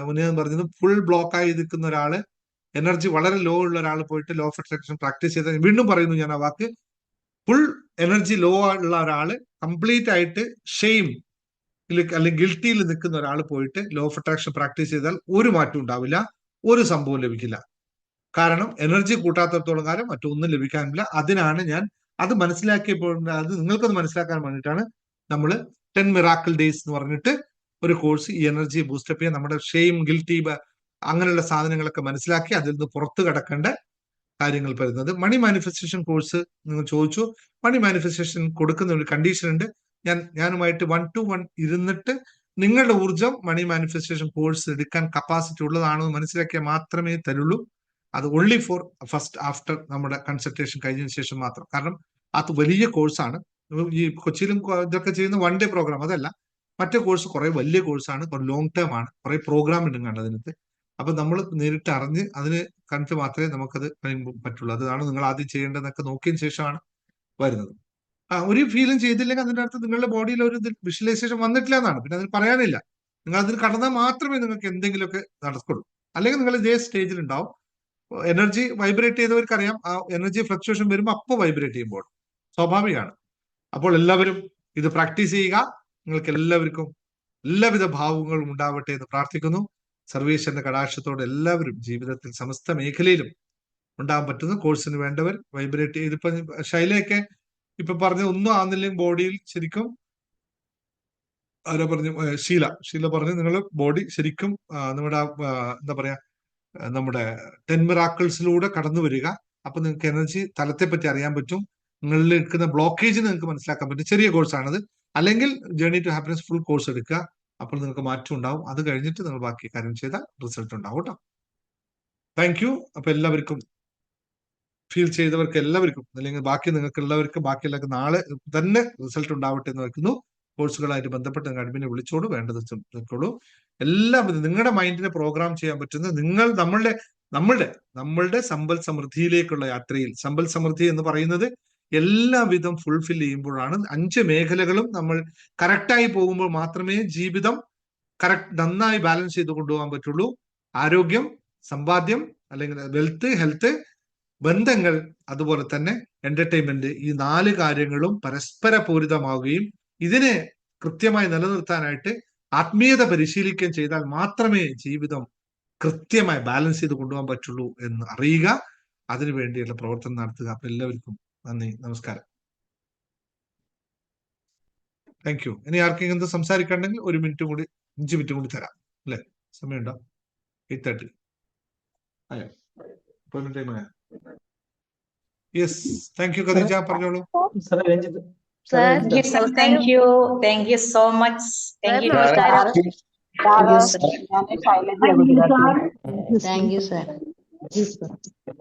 മുന്നേ പറഞ്ഞത്, ഫുൾ ബ്ലോക്ക് ആയി നിൽക്കുന്ന ഒരാള്, എനർജി വളരെ ലോ ഉള്ള ഒരാൾ പോയിട്ട് ലോ ഓഫ് അട്രാക്ഷൻ പ്രാക്ടീസ് ചെയ്ത, വീണ്ടും പറയുന്നു ഞാൻ ആ വാക്ക്, ഫുൾ എനർജി ലോ ഉള്ള ഒരാള് കംപ്ലീറ്റ് ആയിട്ട് ഷെയിം അല്ലെങ്കിൽ ഗിൽറ്റിയിൽ നിൽക്കുന്ന ഒരാൾ പോയിട്ട് ലോ ഓഫ് അട്രാക്ഷൻ പ്രാക്ടീസ് ചെയ്താൽ ഒരു മാറ്റം ഉണ്ടാവില്ല, ഒരു സംഭവം ലഭിക്കില്ല. കാരണം എനർജി കൂട്ടാത്തടത്തോളം കാലം മറ്റൊന്നും ലഭിക്കാനില്ല. അതിനാണ് ഞാൻ അത് മനസ്സിലാക്കിയപ്പോൾ, അത് നിങ്ങൾക്കത് മനസ്സിലാക്കാൻ വേണ്ടിയിട്ടാണ് നമ്മൾ 10 മിറാക്കിൾ ഡേയ്സ് എന്ന് പറഞ്ഞിട്ട് ഒരു കോഴ്സ് ഈ എനർജി ബൂസ്റ്റപ്പ് ചെയ്യാൻ, നമ്മുടെ ഷെയിം, ഗിൽറ്റി, അങ്ങനെയുള്ള സാധനങ്ങളൊക്കെ മനസ്സിലാക്കി അതിൽ നിന്ന് പുറത്തു കടക്കേണ്ട കാര്യങ്ങൾ വരുന്നത്. മണി മാനിഫെസ്റ്റേഷൻ കോഴ്സ് നിങ്ങൾ ചോദിച്ചു. മണി മാനിഫെസ്റ്റേഷൻ കൊടുക്കുന്ന ഒരു കണ്ടീഷൻ ഉണ്ട്. ഞാനുമായിട്ട് 1 to 1 ഇരുന്നിട്ട് നിങ്ങളുടെ ഊർജം മണി മാനിഫെസ്റ്റേഷൻ കോഴ്സ് എടുക്കാൻ കപ്പാസിറ്റി ഉള്ളതാണോ എന്ന് മനസ്സിലാക്കിയാൽ മാത്രമേ തരുള്ളൂ. അത് ഓൺലി ഫോർ ഫസ്റ്റ് ആഫ്റ്റർ നമ്മുടെ കൺസൾട്ടേഷൻ കഴിഞ്ഞതിന് ശേഷം മാത്രം. കാരണം അത് വലിയ കോഴ്സാണ്. ഈ കൊച്ചിയിലും ഇതൊക്കെ ചെയ്യുന്ന 1 ഡേ പ്രോഗ്രാം അതല്ല, മറ്റേ കോഴ്സ് കുറെ വലിയ കോഴ്സാണ്, ലോങ് ടേം ആണ്, കുറെ പ്രോഗ്രാം ഉണ്ട് അതിനകത്ത്. അപ്പൊ നമ്മൾ നേരിട്ട് അറിഞ്ഞ് അതിന് കണ്ടിട്ട് മാത്രമേ നമുക്കത് പറ്റുള്ളൂ. അതാണ് നിങ്ങൾ ആദ്യം ചെയ്യേണ്ടതെന്നൊക്കെ നോക്കിയതിന് ശേഷമാണ് വരുന്നത്. ഒരു ഫീലും ചെയ്തില്ലെങ്കിൽ അതിന്റെ അർത്ഥം നിങ്ങളുടെ ബോഡിയിൽ ഒരു വിഷ്വലൈസേഷൻ വന്നിട്ടില്ല എന്നാണ്. പിന്നെ അതിന് പറയാനില്ല. നിങ്ങൾ അതിൽ കടന്നാൽ മാത്രമേ നിങ്ങൾക്ക് എന്തെങ്കിലുമൊക്കെ നടക്കുള്ളൂ. അല്ലെങ്കിൽ നിങ്ങൾ ഇതേ സ്റ്റേജിൽ ഉണ്ടാവും. എനർജി വൈബ്രേറ്റ് ചെയ്തവർക്കറിയാം, ആ എനർജി ഫ്ലക്ച്വേഷൻ വരുമ്പോൾ അപ്പോൾ വൈബ്രേറ്റ് ചെയ്യുമ്പോൾ സ്വാഭാവികമാണ്. അപ്പോൾ എല്ലാവരും ഇത് പ്രാക്ടീസ് ചെയ്യുക. നിങ്ങൾക്ക് എല്ലാവർക്കും എല്ലാവിധ ഭാവങ്ങളും ഉണ്ടാവട്ടെ എന്ന് പ്രാർത്ഥിക്കുന്നു. സർവേശ്വരന്റെ കടാക്ഷത്തോടെ എല്ലാവരും ജീവിതത്തിൽ സമസ്ത മേഖലയിലും ഉണ്ടാകാൻ പറ്റുന്ന കോഴ്സിന് വേണ്ടവർ വൈബ്രേറ്റ് ചെയ്ത്, ഇപ്പൊ ശൈലയൊക്കെ ഇപ്പൊ പറഞ്ഞ ഒന്നും ആകുന്നില്ലെങ്കിൽ ബോഡിയിൽ ശരിക്കും ആരാ പറഞ്ഞു, ഷീല പറഞ്ഞു, നിങ്ങൾ ബോഡി ശരിക്കും നമ്മുടെ എന്താ പറയാ, നമ്മുടെ 10 മിറാക്കിൾസിലൂടെ കടന്നു വരിക. അപ്പൊ നിങ്ങൾക്ക് എനർജി തലത്തെ പറ്റി അറിയാൻ പറ്റും, നിങ്ങളിൽ നിൽക്കുന്ന ബ്ലോക്കേജ് നിങ്ങൾക്ക് മനസ്സിലാക്കാൻ പറ്റും. ചെറിയ കോഴ്സാണത്. അല്ലെങ്കിൽ journey to happiness full course എടുക്കുക. അപ്പോൾ നിങ്ങൾക്ക് മാറ്റം ഉണ്ടാവും. അത് കഴിഞ്ഞിട്ട് നിങ്ങൾ ബാക്കി കാര്യം ചെയ്താൽ റിസൾട്ട് ഉണ്ടാവും കേട്ടോ. Thank you. അപ്പൊ എല്ലാവർക്കും ഫീൽ ചെയ്തവർക്ക് എല്ലാവർക്കും, അല്ലെങ്കിൽ ബാക്കി നിങ്ങൾക്ക് എല്ലാവർക്കും, ബാക്കി എല്ലാവർക്കും നാളെ തന്നെ റിസൾട്ട് ഉണ്ടാവട്ടെ എന്ന് വെക്കുന്നു. കോഴ്സുകളായിട്ട് ബന്ധപ്പെട്ട് നിങ്ങൾ അഡ്മിനെ വിളിച്ചോളൂ, വേണ്ടത് നിൽക്കുള്ളൂ. എല്ലാവരും നിങ്ങളുടെ മൈൻഡിനെ പ്രോഗ്രാം ചെയ്യാൻ പറ്റുന്ന, നിങ്ങൾ നമ്മളുടെ സമ്പൽ സമൃദ്ധിയിലേക്കുള്ള യാത്രയിൽ, സമ്പൽ സമൃദ്ധി എന്ന് പറയുന്നത് എല്ലാവിധം ഫുൾഫിൽ ചെയ്യുമ്പോഴാണ്. 5 മേഖലകളും നമ്മൾ കറക്റ്റായി പോകുമ്പോൾ മാത്രമേ ജീവിതം നന്നായി ബാലൻസ് ചെയ്ത് കൊണ്ടുപോകാൻ പറ്റുള്ളൂ. ആരോഗ്യം, സമ്പാദ്യം, അല്ലെങ്കിൽ വെൽത്ത്, ഹെൽത്ത്, ബന്ധങ്ങൾ, അതുപോലെ തന്നെ എന്റർടൈൻമെന്റ്, ഈ 4 കാര്യങ്ങളും പരസ്പര പൂരിതമാവുകയും ഇതിനെ കൃത്യമായി നിലനിർത്താനായിട്ട് ആത്മീയത പരിശീലിക്കുകയും ചെയ്താൽ മാത്രമേ ജീവിതം കൃത്യമായി ബാലൻസ് ചെയ്ത് കൊണ്ടുപോകാൻ പറ്റുള്ളൂ എന്ന് അറിയുക. അതിനു വേണ്ടിയുള്ള പ്രവർത്തനം നടത്തുക. അപ്പൊ എല്ലാവർക്കും നന്ദി, നമസ്കാരം. Thank you. ഇനി ആർക്കെങ്കിലും എന്ത് സംസാരിക്കണ്ടെങ്കിൽ 1 മിനിറ്റ് കൂടി, 5 മിനിറ്റ് കൂടി തരാം അല്ലെ? സമയമുണ്ടോ? 8:30 അയ്യോ, യെസ്. താങ്ക് യു ഖദീജ, പറഞ്ഞോളൂ. Thank you so much. Thank you. Thank you sir.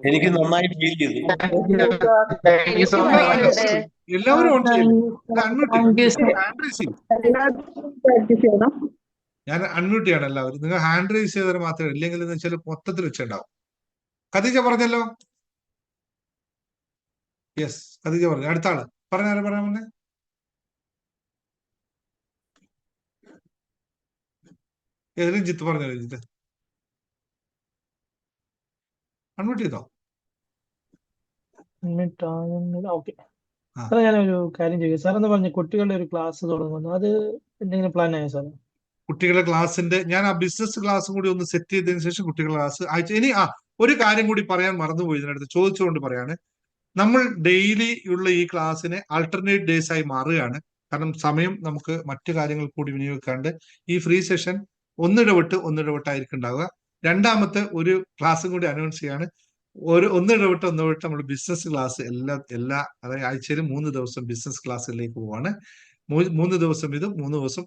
എനിക്ക് നന്നായി ഫീൽ ചെയ്തു. എല്ലാവരും ഞാൻ അൺമ്യൂട്ട് ചെയ്യണം എല്ലാവരും. നിങ്ങൾ ഹാൻഡ് റൈസ് ചെയ്താൽ മാത്രമേ, ഇല്ലെങ്കിൽ എന്ന് വെച്ചാൽ മൊത്തത്തിൽ വെച്ചുണ്ടാവും. ഖദീജ പറഞ്ഞല്ലോ. യെസ്, ഖദീജ പറഞ്ഞു. അടുത്ത ആള് പറഞ്ഞാലും പറയാൻ മുന്നേ രഞ്ജിത്ത് പറഞ്ഞു. രഞ്ജിത്ത് അൺമ്യൂട്ട് ചെയ്തോ? ഓക്കെ. സാറേ, ഞാനൊരു കാര്യം ചോദിക്കാം. സാർ എന്ന് പറഞ്ഞ കുട്ടികളുടെ ഒരു ക്ലാസ് തുടങ്ങുന്നു, അത് എന്തെങ്കിലും പ്ലാൻ ആയോ സാർ? കുട്ടികളുടെ ക്ലാസ്സിന്റെ ഞാൻ ആ ബിസിനസ് ക്ലാസ്സും കൂടി ഒന്ന് സെറ്റ് ചെയ്തതിനു ശേഷം കുട്ടികളുടെ ക്ലാസ് ഇനി ഒരു കാര്യം കൂടി പറയാൻ മറന്നുപോയി, ഇതിനടുത്ത് ചോദിച്ചുകൊണ്ട് പറയാണ്. നമ്മൾ ഡെയിലി ഉള്ള ഈ ക്ലാസ്സിനെ ആൾട്ടർനേറ്റ് ഡേയ്സ് ആയി മാറുകയാണ്. കാരണം സമയം നമുക്ക് മറ്റു കാര്യങ്ങൾ കൂടി വിനിയോഗിക്കാണ്ട് ഈ ഫ്രീ സെഷൻ ഒന്നിടവിട്ടായിരിക്കും ഉണ്ടാവുക. രണ്ടാമത്തെ ഒരു ക്ലാസ്സും കൂടി അനൗൺസ് ചെയ്യാണ്. ഒന്നിടവിട്ട് നമ്മൾ ബിസിനസ് ക്ലാസ് അതായത് ആഴ്ചയിൽ 3 ദിവസം ബിസിനസ് ക്ലാസ്സിലേക്ക് പോവാണ്. 3 ദിവസം ഇതും 3 ദിവസം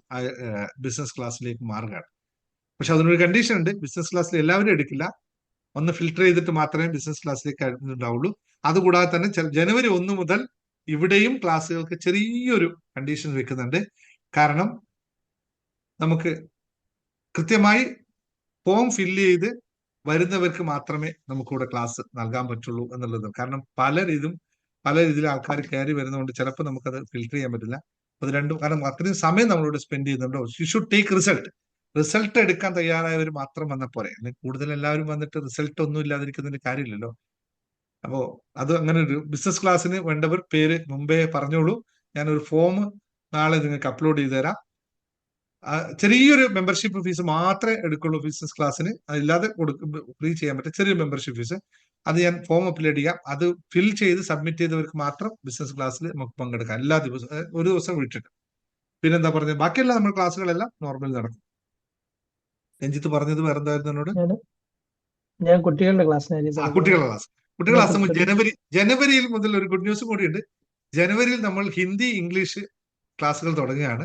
ബിസിനസ് ക്ലാസ്സിലേക്ക് മാറുകയാണ്. പക്ഷെ അതിനൊരു കണ്ടീഷൻ ഉണ്ട്. ബിസിനസ് ക്ലാസ്സിൽ എല്ലാവരും എടുക്കില്ല. ഒന്ന് ഫിൽട്ടർ ചെയ്തിട്ട് മാത്രമേ ബിസിനസ് ക്ലാസ്സിലേക്ക് ഉണ്ടാവുള്ളൂ. അതുകൂടാതെ തന്നെ ജനുവരി 1 മുതൽ ഇവിടെയും ക്ലാസ്സുകൾക്ക് ചെറിയൊരു കണ്ടീഷൻ വെക്കുന്നുണ്ട്. കാരണം നമുക്ക് കൃത്യമായി ഫോം ഫില്ല് ചെയ്ത് വരുന്നവർക്ക് മാത്രമേ നമുക്കിവിടെ ക്ലാസ് നൽകാൻ പറ്റുള്ളൂ എന്നുള്ളത്. കാരണം പല രീതിയിൽ ആൾക്കാർ കയറി വരുന്നതുകൊണ്ട് ചിലപ്പോൾ നമുക്കത് ഫിൽറ്റർ ചെയ്യാൻ പറ്റില്ല. അത് രണ്ടും, കാരണം അത്രയും സമയം നമ്മളിവിടെ സ്പെൻഡ് ചെയ്യുന്നുണ്ടോ. യു ഷുഡ് ടേക്ക് റിസൾട്ട് എടുക്കാൻ തയ്യാറായവർ മാത്രം വന്നാൽ പോരെ. അല്ലെങ്കിൽ കൂടുതൽ എല്ലാവരും വന്നിട്ട് റിസൾട്ട് ഒന്നും ഇല്ലാതിരിക്കുന്നതിന് കാര്യമില്ലല്ലോ. അപ്പോ അത് അങ്ങനെ ഒരു ബിസിനസ് ക്ലാസ്സിന് വേണ്ടവർ പേര് മുമ്പേ പറഞ്ഞോളൂ. ഞാനൊരു ഫോം നാളെ നിങ്ങൾക്ക് അപ്ലോഡ് ചെയ്ത് തരാം. ചെറിയൊരു മെമ്പർഷിപ്പ് ഫീസ് മാത്രമേ എടുക്കുള്ളൂ ബിസിനസ് ക്ലാസ്സിന്. അതില്ലാതെ ഫ്രീ ചെയ്യാൻ പറ്റും ചെറിയൊരു മെമ്പർഷിപ്പ് ഫീസ്. അത് ഞാൻ ഫോം അപ്ലോഡ് ചെയ്യാം. അത് ഫിൽ ചെയ്ത് സബ്മിറ്റ് ചെയ്തവർക്ക് മാത്രം ബിസിനസ് ക്ലാസ്സിൽ നമുക്ക് പങ്കെടുക്കാം. എല്ലാ ദിവസവും ഒരു ദിവസം വിട്ടിട്ട്. പിന്നെന്താ പറഞ്ഞത്, ബാക്കിയെല്ലാം നമ്മുടെ ക്ലാസ്സുകളെല്ലാം നോർമൽ നടക്കും. രഞ്ജിത്ത് പറഞ്ഞത് വേറെ എന്തായിരുന്നു എന്നോട്? ഞാൻ കുട്ടികളുടെ ക്ലാസ് കുട്ടികളുടെ ക്ലാസ് ജനുവരിയിൽ മുതൽ ഒരു ഗുഡ് ന്യൂസ് കൂടിയുണ്ട്. ജനുവരിയിൽ നമ്മൾ ഹിന്ദി ഇംഗ്ലീഷ് ക്ലാസ്സുകൾ തുടങ്ങുകയാണ്.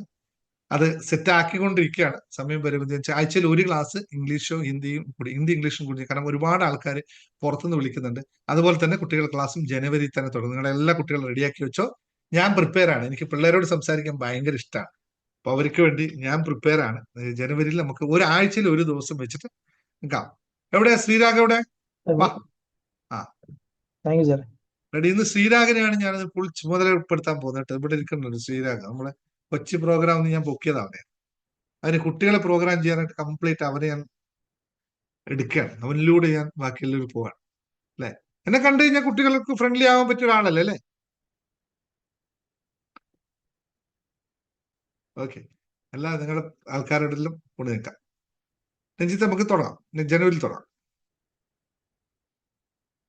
അത് സെറ്റ് ആക്കിക്കൊണ്ടിരിക്കുകയാണ്. സമയം പരിമിതി വെച്ചാൽ ആഴ്ചയിൽ ഒരു ക്ലാസ് ഇംഗ്ലീഷും ഹിന്ദിയും കൂടി, ഇംഗ്ലീഷും കൂടി, കാരണം ഒരുപാട് ആൾക്കാർ പുറത്തുനിന്ന് വിളിക്കുന്നുണ്ട്. അതുപോലെ തന്നെ കുട്ടികളുടെ ക്ലാസ്സും ജനുവരിയിൽ തന്നെ തുടങ്ങും. നിങ്ങളുടെ എല്ലാ കുട്ടികളും റെഡിയാക്കി വെച്ചോ. ഞാൻ പ്രിപ്പയർ ആണ്. എനിക്ക് പിള്ളേരോട് സംസാരിക്കാൻ ഭയങ്കര ഇഷ്ടമാണ്. അപ്പൊ അവർക്ക് വേണ്ടി ഞാൻ പ്രിപ്പയർ ആണ്. ജനുവരിയിൽ നമുക്ക് ഒരാഴ്ചയിൽ ഒരു ദിവസം വെച്ചിട്ട് നിൽക്കാം. എവിടെയാ ശ്രീരാഗ്? എവിടെ? റെഡി. ഇന്ന് ശ്രീരാഗിനെയാണ് ഞാനത് ഫുൾ ചുമതല ഉൾപ്പെടുത്താൻ പോകുന്നത്. ഇവിടെ ഇരിക്കുന്നുണ്ട് ശ്രീരാഗ്. നമ്മളെ കൊച്ചി പ്രോഗ്രാം ഞാൻ ബുക്ക് ചെയ്തവനെ. അതിന് കുട്ടികളെ പ്രോഗ്രാം ചെയ്യാനായിട്ട് കംപ്ലീറ്റ് അവനെ ഞാൻ എടുക്കുകയാണ്. അവനിലൂടെ ഞാൻ ബാക്കിയെല്ലാവരും പോവാണ്. അല്ലെ? എന്നെ കണ്ടു കഴിഞ്ഞാൽ കുട്ടികൾക്ക് ഫ്രണ്ട്ലി ആവാൻ പറ്റിയ ഒരാളല്ലേ അല്ലേ? ഓക്കെ. എല്ലാ നിങ്ങളുടെ ആൾക്കാരോടെല്ലാം കൊണ്ട് നിൽക്കാം. രഞ്ജിത്ത്, നമുക്ക് തുടങ്ങാം. ജനുവരിയിൽ തുടങ്ങാം.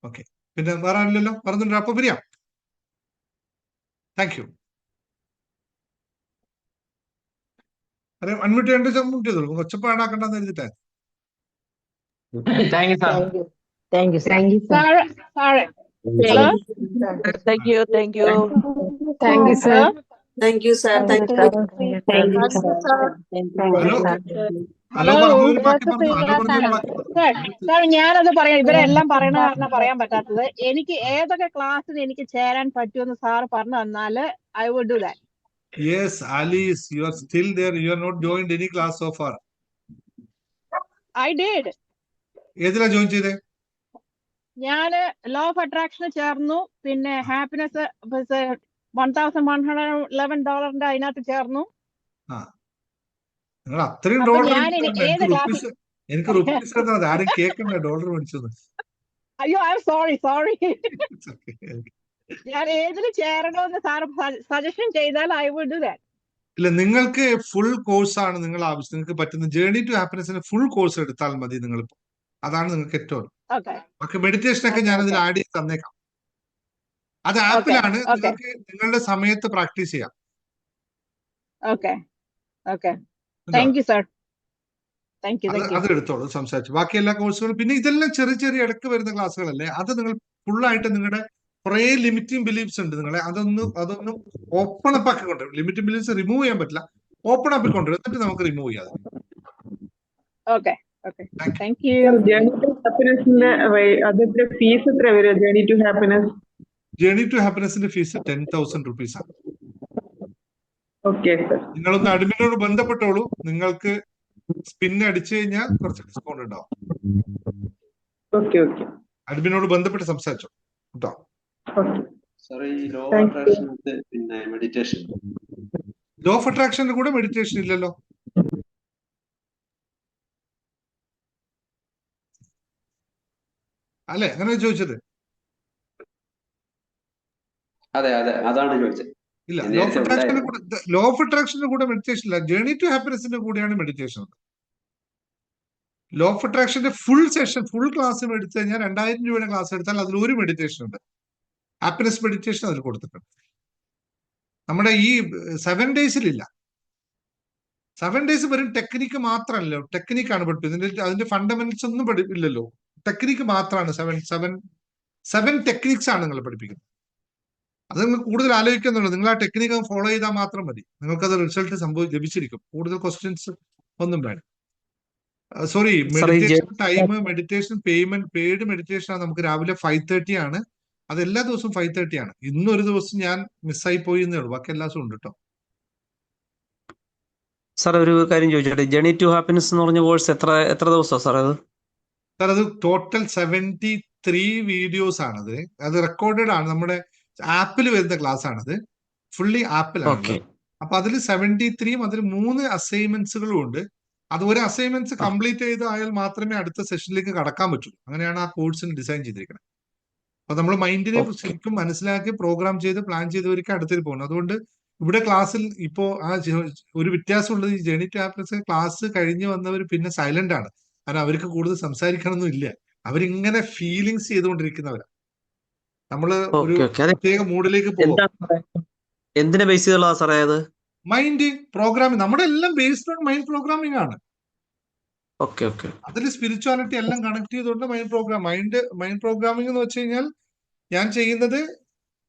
ഓക്കെ. പിന്നെ വേറെ ആരില്ലല്ലോ? പറഞ്ഞിട്ടുണ്ട്. അപ്പൊ പിരിയാം. Thank you. അരെ അൺമ്യൂട്ട് ചെയ്യേണ്ട അൺമ്യൂട്ട് ചെയ്തോളൂ. ഒച്ചപ്പാടാക്കണ്ടെന്ന് എഴുതിട്ടെ. ഞാനത് പറയാം. ഇവരെല്ലാം പറയണ കാരണം പറയാൻ പറ്റാത്തത്. എനിക്ക് ഏതൊക്കെ ക്ലാസ്സിന് എനിക്ക് ചേരാൻ പറ്റുമെന്ന് സാറ് പറഞ്ഞു തന്നാല് I would do that. Yes, Alice, you are still there. You are not joined any class so far. I did. ഏതിലാ ജോയിൻ ചെയ്തേ? ഞാന് ലോ ഓഫ് അട്രാക്ഷൻ ചേർന്നു. പിന്നെ ഹാപ്പിനെസ് $1,111 അതിനകത്ത് ചേർന്നു. നിങ്ങൾ അത്രയും ഡോളർ എനിക്ക് റുപ്പീസ് ആരും കേൾക്കണ്ട ഡോളർ മേടിച്ചത്. അയ്യോ, ഐ ആം സോറി. ഞാൻ ഏതിൽ ചേരണമെന്ന് സാർ സജഷൻ ചെയ്താൽ ഐ വുഡ് ഡു ദാറ്റ്. ഇല്ല, നിങ്ങൾക്ക് ഫുൾ കോഴ്സ് ആണ് നിങ്ങൾ ആവശ്യം. നിങ്ങൾക്ക് പറ്റുന്ന ജേർണി ടു ഹാപ്പിനെസിന് ഫുൾ കോഴ്സ് എടുത്താൽ മതി. നിങ്ങൾ അതാണ് നിങ്ങൾക്ക് ഏറ്റവും. ഓക്കെ. മെഡിറ്റേഷൻ ഒക്കെ ഞാൻ അതിൽ ആഡ് ചെയ്ത് തന്നേക്കാം. അത് ആപ്പിലാണ്. നിങ്ങൾക്ക് നിങ്ങളുടെ സമയത്ത് പ്രാക്ടീസ് ചെയ്യാം. അത് എടുത്തോളൂ, സംസാരിച്ചു. ബാക്കി എല്ലാ കോഴ്സുകളും പിന്നെ ഇതെല്ലാം ചെറിയ ചെറിയ ഇടക്ക് വരുന്ന ക്ലാസ്സുകളല്ലേ. അത് നിങ്ങൾ ഫുള്ളായിട്ട് നിങ്ങളുടെ കുറെ ലിമിറ്റിംഗ് ബിലീഫ്സ് ഉണ്ട് നിങ്ങളെ. അതൊന്നും ഓപ്പൺ അപ്പ് ആക്കിക്കൊണ്ട്, ലിമിറ്റിംഗ് ബിലീഫ്സ് റിമൂവ് ചെയ്യാൻ പറ്റില്ല, ഓപ്പൺ അപ്പ് ആക്കിക്കൊണ്ട് എന്നിട്ട് നമുക്ക് റിമൂവ് ചെയ്യാം. ജേർണി ടു ഹാപ്പിനെസിന്റെ ഫീസ് 10,000 rupees ആണ്. നിങ്ങളൊന്ന് അഡ്മിനോട് ബന്ധപ്പെട്ടോളൂ. നിങ്ങൾക്ക് സ്പിൻ അടിച്ചു കഴിഞ്ഞാൽ കുറച്ച് ഡിസ്കൗണ്ട് ഉണ്ടാവും. അഡ്മിനോട് ബന്ധപ്പെട്ട് സംസാരിച്ചോ കേട്ടോ. ലോ ഓഫ് അട്രാക്ഷന്റെ കൂടെ മെഡിറ്റേഷൻ ഇല്ലല്ലോ. അല്ലെ? അങ്ങനെ ചോദിച്ചത്? അതെ, അതാണ് ചോദിച്ചത്. ഇല്ല, ലോ ഓഫ് അട്രാക്ഷന്റെ കൂടെ മെഡിറ്റേഷൻ ഇല്ല. ജേർണി ടു ഹാപ്പിനെസിന്റെ കൂടെയാണ് മെഡിറ്റേഷൻ. ലോ ഓഫ് അട്രാക്ഷന്റെ ഫുൾ സെഷൻ, ഫുൾ ക്ലാസ് എടുത്തു കഴിഞ്ഞാൽ 2000 രൂപയുടെ ക്ലാസ് എടുത്താൽ അതിൽ ഒരു മെഡിറ്റേഷൻ ഉണ്ട്. ഹാപ്പിനെസ് മെഡിറ്റേഷൻ അതിൽ കൊടുത്തിട്ടുണ്ട്. നമ്മുടെ ഈ 7 daysലില്ല. 7 days വെറും ടെക്നിക്ക് മാത്രമല്ലോ. ടെക്നിക്കാണ് പഠിപ്പിക്കുന്നത്. അതിന്റെ ഫണ്ടമെന്റൽസ് ഒന്നും ഇല്ലല്ലോ. ടെക്നിക്ക് മാത്രമാണ്. 7 ടെക്നിക്സ് ആണ് നിങ്ങൾ പഠിപ്പിക്കുന്നത്. അത് നിങ്ങൾ കൂടുതൽ ആലോചിക്കുന്നുള്ളൂ. നിങ്ങൾ ആ ടെക്നിക്ക് ഫോളോ ചെയ്താൽ മാത്രം മതി. നിങ്ങൾക്കത് റിസൾട്ട് ലഭിച്ചിരിക്കും. കൂടുതൽ ക്വസ്റ്റ്യൻസ് ഒന്നും വേണം. Sorry, meditation time, meditation payment, paid meditation നമുക്ക് രാവിലെ 5:30 ആണ്. അത് എല്ലാ ദിവസവും 5:30 ആണ്. ഇന്നൊരു ദിവസം ഞാൻ മിസ്സായി പോയി എന്നേ ഉള്ളൂ. ബാക്കി എല്ലാ ദിവസവും ഉണ്ട് കേട്ടോ. സാർ ഒരു കാര്യം ചോദിച്ചോട്ടെ, ജേണി ടു ഹാപ്പിനെസ് എന്ന് പറഞ്ഞ കോഴ്സ് എത്ര ദിവസമാണ് സാർ അത്? സാർ അത് ടോട്ടൽ 73 വീഡിയോസ് ആണത്. അത് റെക്കോർഡഡ് ആണ്, നമ്മുടെ ആപ്പിൽ വരുന്ന ക്ലാസ് ആണത്, ഫുള്ളി ആപ്പിലാണ്. അപ്പൊ അതിൽ 73 അതിൽ 3 അസൈൻമെന്റ്സുകളും ഉണ്ട്. അത് ഒരു അസൈൻമെന്റ്സ് കംപ്ലീറ്റ് ചെയ്ത് ആയാൽ മാത്രമേ അടുത്ത സെഷനിലേക്ക് കടക്കാൻ പറ്റൂ. അങ്ങനെയാണ് ആ കോഴ്സിന് ഡിസൈൻ ചെയ്തിരിക്കുന്നത്. അപ്പൊ നമ്മൾ മൈൻഡിനെ ശരിക്കും മനസ്സിലാക്കി പ്രോഗ്രാം ചെയ്ത് പ്ലാൻ ചെയ്തവർക്ക് അടുത്തേക്ക് പോകുന്നു. അതുകൊണ്ട് ഇവിടെ ക്ലാസ്സിൽ ഇപ്പോ ഒരു വ്യത്യാസമുള്ളത്, ഈ ജേണി ടു ഹാപ്പിനെസ് ക്ലാസ് കഴിഞ്ഞ് വന്നവർ പിന്നെ സൈലന്റ് ആണ്. കാരണം അവർക്ക് കൂടുതൽ സംസാരിക്കണമെന്നും ഇല്ല, അവരിങ്ങനെ ഫീലിങ്സ് ചെയ്തുകൊണ്ടിരിക്കുന്നവരാണ്. നമ്മള് ഒരു പ്രത്യേക മൂഡിലേക്ക് പോകും. എന്തിനെ ബേസ് ചെയ്തുള്ള സാറേ അത്? മൈൻഡ് പ്രോഗ്രാമിംഗ്, നമ്മുടെ എല്ലാം ബേസ്ഡ് ഓൺ മൈൻഡ് പ്രോഗ്രാമിംഗ് ആണ്. അതിൽ സ്പിരിച്വാലിറ്റി എല്ലാം കണക്ട് ചെയ്തുകൊണ്ട് മൈൻഡ് പ്രോഗ്രാമിംഗ് എന്ന് വെച്ച് കഴിഞ്ഞാൽ ഞാൻ ചെയ്യുന്നത്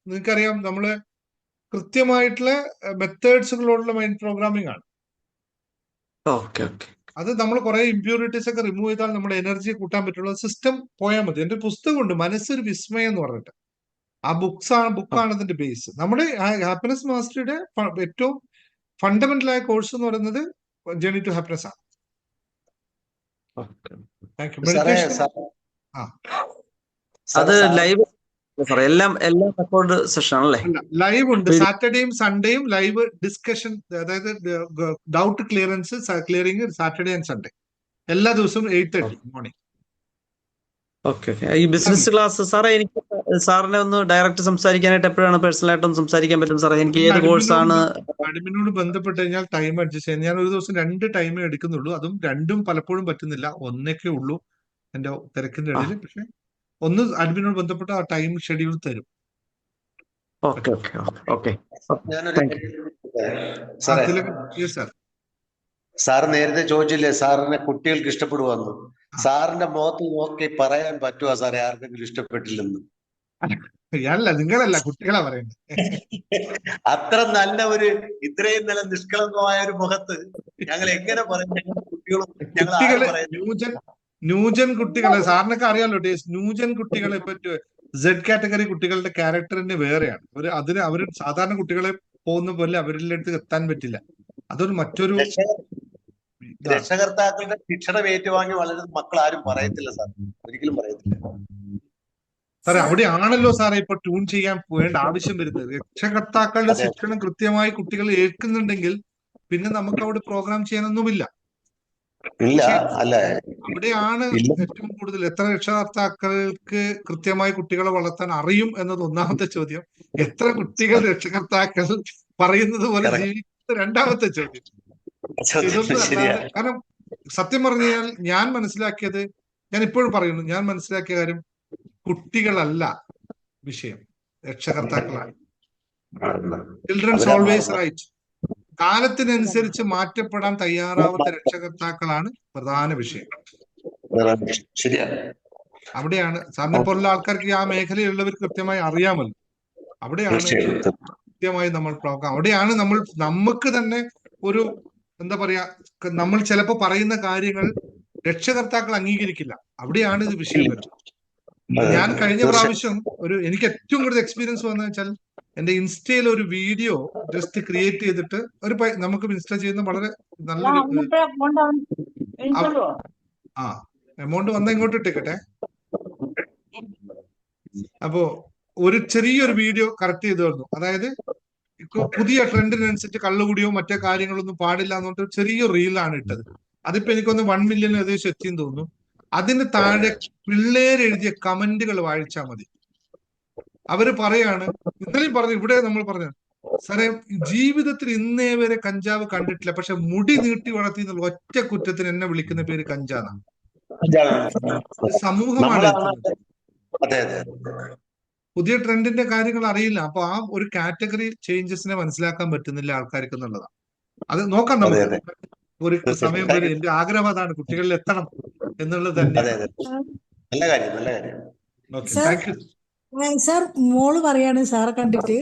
നിങ്ങൾക്കറിയാം, നമ്മള് കൃത്യമായിട്ടുള്ള മെത്തേഡ്സുകളോടുള്ള മൈൻഡ് പ്രോഗ്രാമിംഗ് ആണ്. അത് നമ്മൾ കുറെ ഇമ്പ്യൂരിറ്റീസ് ഒക്കെ റിമൂവ് ചെയ്താൽ നമ്മുടെ എനർജി കൂട്ടാൻ പറ്റുള്ള സിസ്റ്റം പോയാൽ മതി. എന്റെ പുസ്തകമുണ്ട്, മനസ്സൊരു വിസ്മയം എന്ന് പറഞ്ഞിട്ട്. ആ ബുക്കാണ് ഇതിന്റെ ബേസ്. നമ്മുടെ ഹാപ്പിനെസ് മാസ്റ്ററിയുടെ ഏറ്റവും ഫണ്ടമെന്റൽ ആയ കോഴ്സ് എന്ന് പറയുന്നത് ജേണി ടു ഹാപ്പിനെസ് ആണ്. അത് ലൈവ് എല്ലാം റെക്കോർഡ് സെഷൻ ആണല്ലേ? ലൈവ് ഉണ്ട്, സാറ്റർഡേയും സൺഡേയും ലൈവ് ഡിസ്കഷൻ, അതായത് doubt clearing Saturday and Sunday, എല്ലാ ദിവസവും 8:30 മോർണിംഗ്. ഈ ബിസിനസ് ക്ലാസ് സാറേ, എനിക്ക് സാറിനെ ഒന്ന് ഡയറക്റ്റ് സംസാരിക്കാനായിട്ട് എപ്പോഴാണ് പേഴ്സണലായിട്ടൊന്ന് സംസാരിക്കാൻ പറ്റും സാറേ? എനിക്ക് ഏത് കോഴ്സാണ്? അഡ്മിനോട് ബന്ധപ്പെട്ട് കഴിഞ്ഞാൽ ടൈം അഡ്ജസ്റ്റ് ചെയ്യാൻ ഞാൻ ഒരു ദിവസം 2 ടൈമേ എടുക്കുന്നുള്ളൂ. അതും 2 പലപ്പോഴും പറ്റുന്നില്ല, ഒന്നൊക്കെ ഉള്ളൂ എന്റെ തിരക്കിന്റെ ഇടയിൽ. പക്ഷെ ഒന്ന് അഡ്മിനോട് ബന്ധപ്പെട്ട് ആ ടൈം ഷെഡ്യൂൾ തരും. സാർ നേരത്തെ ചോദിച്ചില്ലേ സാറിനെ കുട്ടികൾക്ക് ഇഷ്ടപ്പെടുവാന്ന്? സാറിന്റെ മുഖത്ത് നോക്കി പറയാൻ പറ്റുമോ സാറേ ആർക്കെങ്കിലും ഇഷ്ടപ്പെട്ടില്ലെന്ന്? നിങ്ങളല്ല, കുട്ടികളാ പറയുന്നത്. അത്ര നല്ല ഒരു ഇത്രയും നല്ല നിഷ്കളങ്കമായ ഒരു മുഖത്ത് ഞങ്ങൾ എങ്ങനെ പറയും? ന്യൂജൻ കുട്ടികളെ സാറിനൊക്കെ അറിയാലോ, ന്യൂജൻ കുട്ടികളെ പറ്റി സെഡ് കാറ്റഗറി കുട്ടികളുടെ ക്യാരക്ടറിന് വേറെയാണ്. അവര് സാധാരണ കുട്ടികളെ പോകുന്ന പോലെ അവരുടെ അടുത്ത് എത്താൻ പറ്റില്ല. അതൊരു മറ്റൊരു രക്ഷകർത്താക്കളുടെ ശിക്ഷണം ഏറ്റുവാങ്ങി വളരെ മക്കൾ ആരും പറയത്തില്ല സാർ, ഒരിക്കലും പറയത്തില്ല സാറേ. അവിടെയാണല്ലോ സാറേ ഇപ്പൊ ട്യൂൺ ചെയ്യാൻ വേണ്ട ആവശ്യം വരുന്നത്. രക്ഷകർത്താക്കളുടെ ശിക്ഷണം കൃത്യമായി കുട്ടികൾ ഏൽക്കുന്നുണ്ടെങ്കിൽ പിന്നെ നമുക്ക് അവിടെ പ്രോഗ്രാം ചെയ്യാനൊന്നുമില്ല. അവിടെയാണ് ഏറ്റവും കൂടുതൽ. എത്ര രക്ഷകർത്താക്കൾക്ക് കൃത്യമായി കുട്ടികളെ വളർത്താൻ അറിയും എന്നത് ഒന്നാമത്തെ ചോദ്യം. എത്ര കുട്ടികൾ രക്ഷകർത്താക്കൾ പറയുന്നത് പോലെ ജീവിക്കുന്നത് രണ്ടാമത്തെ ചോദ്യം. കാരണം സത്യം പറഞ്ഞു കഴിഞ്ഞാൽ ഞാൻ മനസ്സിലാക്കിയത്, ഞാൻ ഇപ്പോഴും പറയുന്നു, ഞാൻ മനസ്സിലാക്കിയ കാര്യം കുട്ടികളല്ല വിഷയം, രക്ഷകർത്താക്കളാണ്. Children's always right. കാലത്തിനനുസരിച്ച് മാറ്റപ്പെടാൻ തയ്യാറാവാത്ത രക്ഷകർത്താക്കളാണ് പ്രധാന വിഷയം. അവിടെയാണ് സാറിനെ പോലുള്ള ആൾക്കാർക്ക്, ആ മേഖലയിലുള്ളവർക്ക് കൃത്യമായി അറിയാമല്ലോ. അവിടെയാണ് കൃത്യമായി നമ്മൾ അവിടെയാണ് നമുക്ക് തന്നെ ഒരു എന്താ പറയാ, നമ്മൾ ചിലപ്പോ പറയുന്ന കാര്യങ്ങൾ രക്ഷകർത്താക്കൾ അംഗീകരിക്കില്ല. അവിടെയാണ് ഇത് വിഷയം വരുന്നത്. ഞാൻ കഴിഞ്ഞ പ്രാവശ്യം എനിക്ക് ഏറ്റവും കൂടുതൽ എക്സ്പീരിയൻസ് വന്നത് വെച്ചാൽ, എന്റെ ഇൻസ്റ്റയിൽ ഒരു വീഡിയോ ജസ്റ്റ് ക്രിയേറ്റ് ചെയ്തിട്ട് നമുക്ക് ഇൻസ്റ്റ ചെയ്യുന്ന വളരെ നല്ലൊരു എമൗണ്ട് വന്ന ഇങ്ങോട്ട് ഇട്ടേക്കട്ടെ. അപ്പോ ഒരു ചെറിയൊരു വീഡിയോ കറക്റ്റ് ചെയ്തു തന്നു. അതായത് പുതിയ ട്രെൻഡിനനുസരിച്ച് കള്ളുകുടിയോ മറ്റേ കാര്യങ്ങളൊന്നും പാടില്ല എന്ന് പറഞ്ഞിട്ട് ചെറിയൊരു റീലാണ് ഇട്ടത്. അതിപ്പോ എനിക്കൊന്ന് 1 മില്യൺ ഏകദേശം എത്തിയെന്ന് തോന്നുന്നു. അതിന് താഴെ പിള്ളേരെഴുതിയ കമന്റുകൾ വായിച്ചാൽ മതി. അവര് പറയാണ്, ഇന്നലെയും പറഞ്ഞു, ഇവിടെ നമ്മൾ പറഞ്ഞു, സാറേ ജീവിതത്തിൽ ഇന്നേ വരെ കഞ്ചാവ് കണ്ടിട്ടില്ല, പക്ഷെ മുടി നീട്ടി വളർത്തി എന്നുള്ള ഒറ്റ കുറ്റത്തിന് എന്നെ വിളിക്കുന്ന പേര് കഞ്ചാന്നാണ്. സമൂഹമാണ്. പുതിയ ട്രെൻഡിന്റെ കാര്യങ്ങൾ അറിയില്ല. അപ്പൊ ആ ഒരു കാറ്റഗറി ചേഞ്ചസിനെ മനസ്സിലാക്കാൻ പറ്റുന്നില്ല ആൾക്കാർക്ക് എന്നുള്ളതാണ്. അത് നോക്കാം നമുക്ക് ഒരു സമയം വരെ. എന്റെ ആഗ്രഹം അതാണ്, കുട്ടികളിൽ എത്തണം എന്നുള്ളത് തന്നെയാണ്. സാർ മോള് പറയാണ് സാറെ കണ്ടിട്ട്,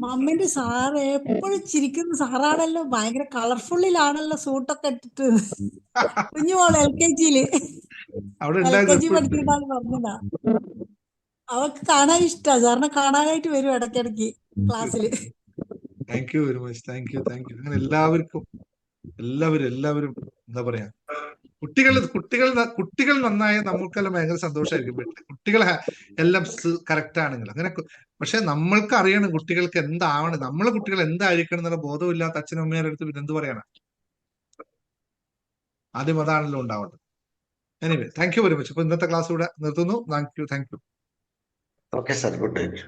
മമ്മിന്റെ സാറ് എപ്പോഴും ചിരിക്കുന്ന സാറാണല്ലോ, ഭയങ്കര കളർഫുള്ളിലാണല്ലോ സൂട്ടൊക്കെ ഇട്ടിട്ട്. കുഞ്ഞു മോള് LKG പഠിക്കുന്ന പറഞ്ഞതാ. അവർക്ക് കാണാൻ ഇഷ്ടാ, സാറിനെ കാണാനായിട്ട് വരും ഇടയ്ക്കിടയ്ക്ക് ക്ലാസ്സില്. Thank you very much. Thank you. അങ്ങനെ എല്ലാവർക്കും എല്ലാവരും എന്താ പറയാ, കുട്ടികൾ നന്നായ നമുക്കെല്ലാം ഭയങ്കര സന്തോഷമായിരിക്കും വീട്ടിൽ. കുട്ടികളെ എല്ലാം കറക്റ്റ് ആണെങ്കിൽ അങ്ങനെ. പക്ഷെ നമ്മൾക്ക് അറിയണം കുട്ടികൾക്ക് എന്താവണം, നമ്മളെ കുട്ടികൾ എന്തായിരിക്കണം എന്നുള്ള ബോധമില്ലാത്ത അച്ഛനും അമ്മയുടെ അടുത്ത് പിന്നെ എന്ത് പറയാനാ? ആദ്യം അതാണല്ലോ ഉണ്ടാവേണ്ടത്. Anyway, thank you very much. അപ്പൊ ഇന്നത്തെ ക്ലാസ് ഇവിടെ നിർത്തുന്നു. Thank you. Okay sir, good night.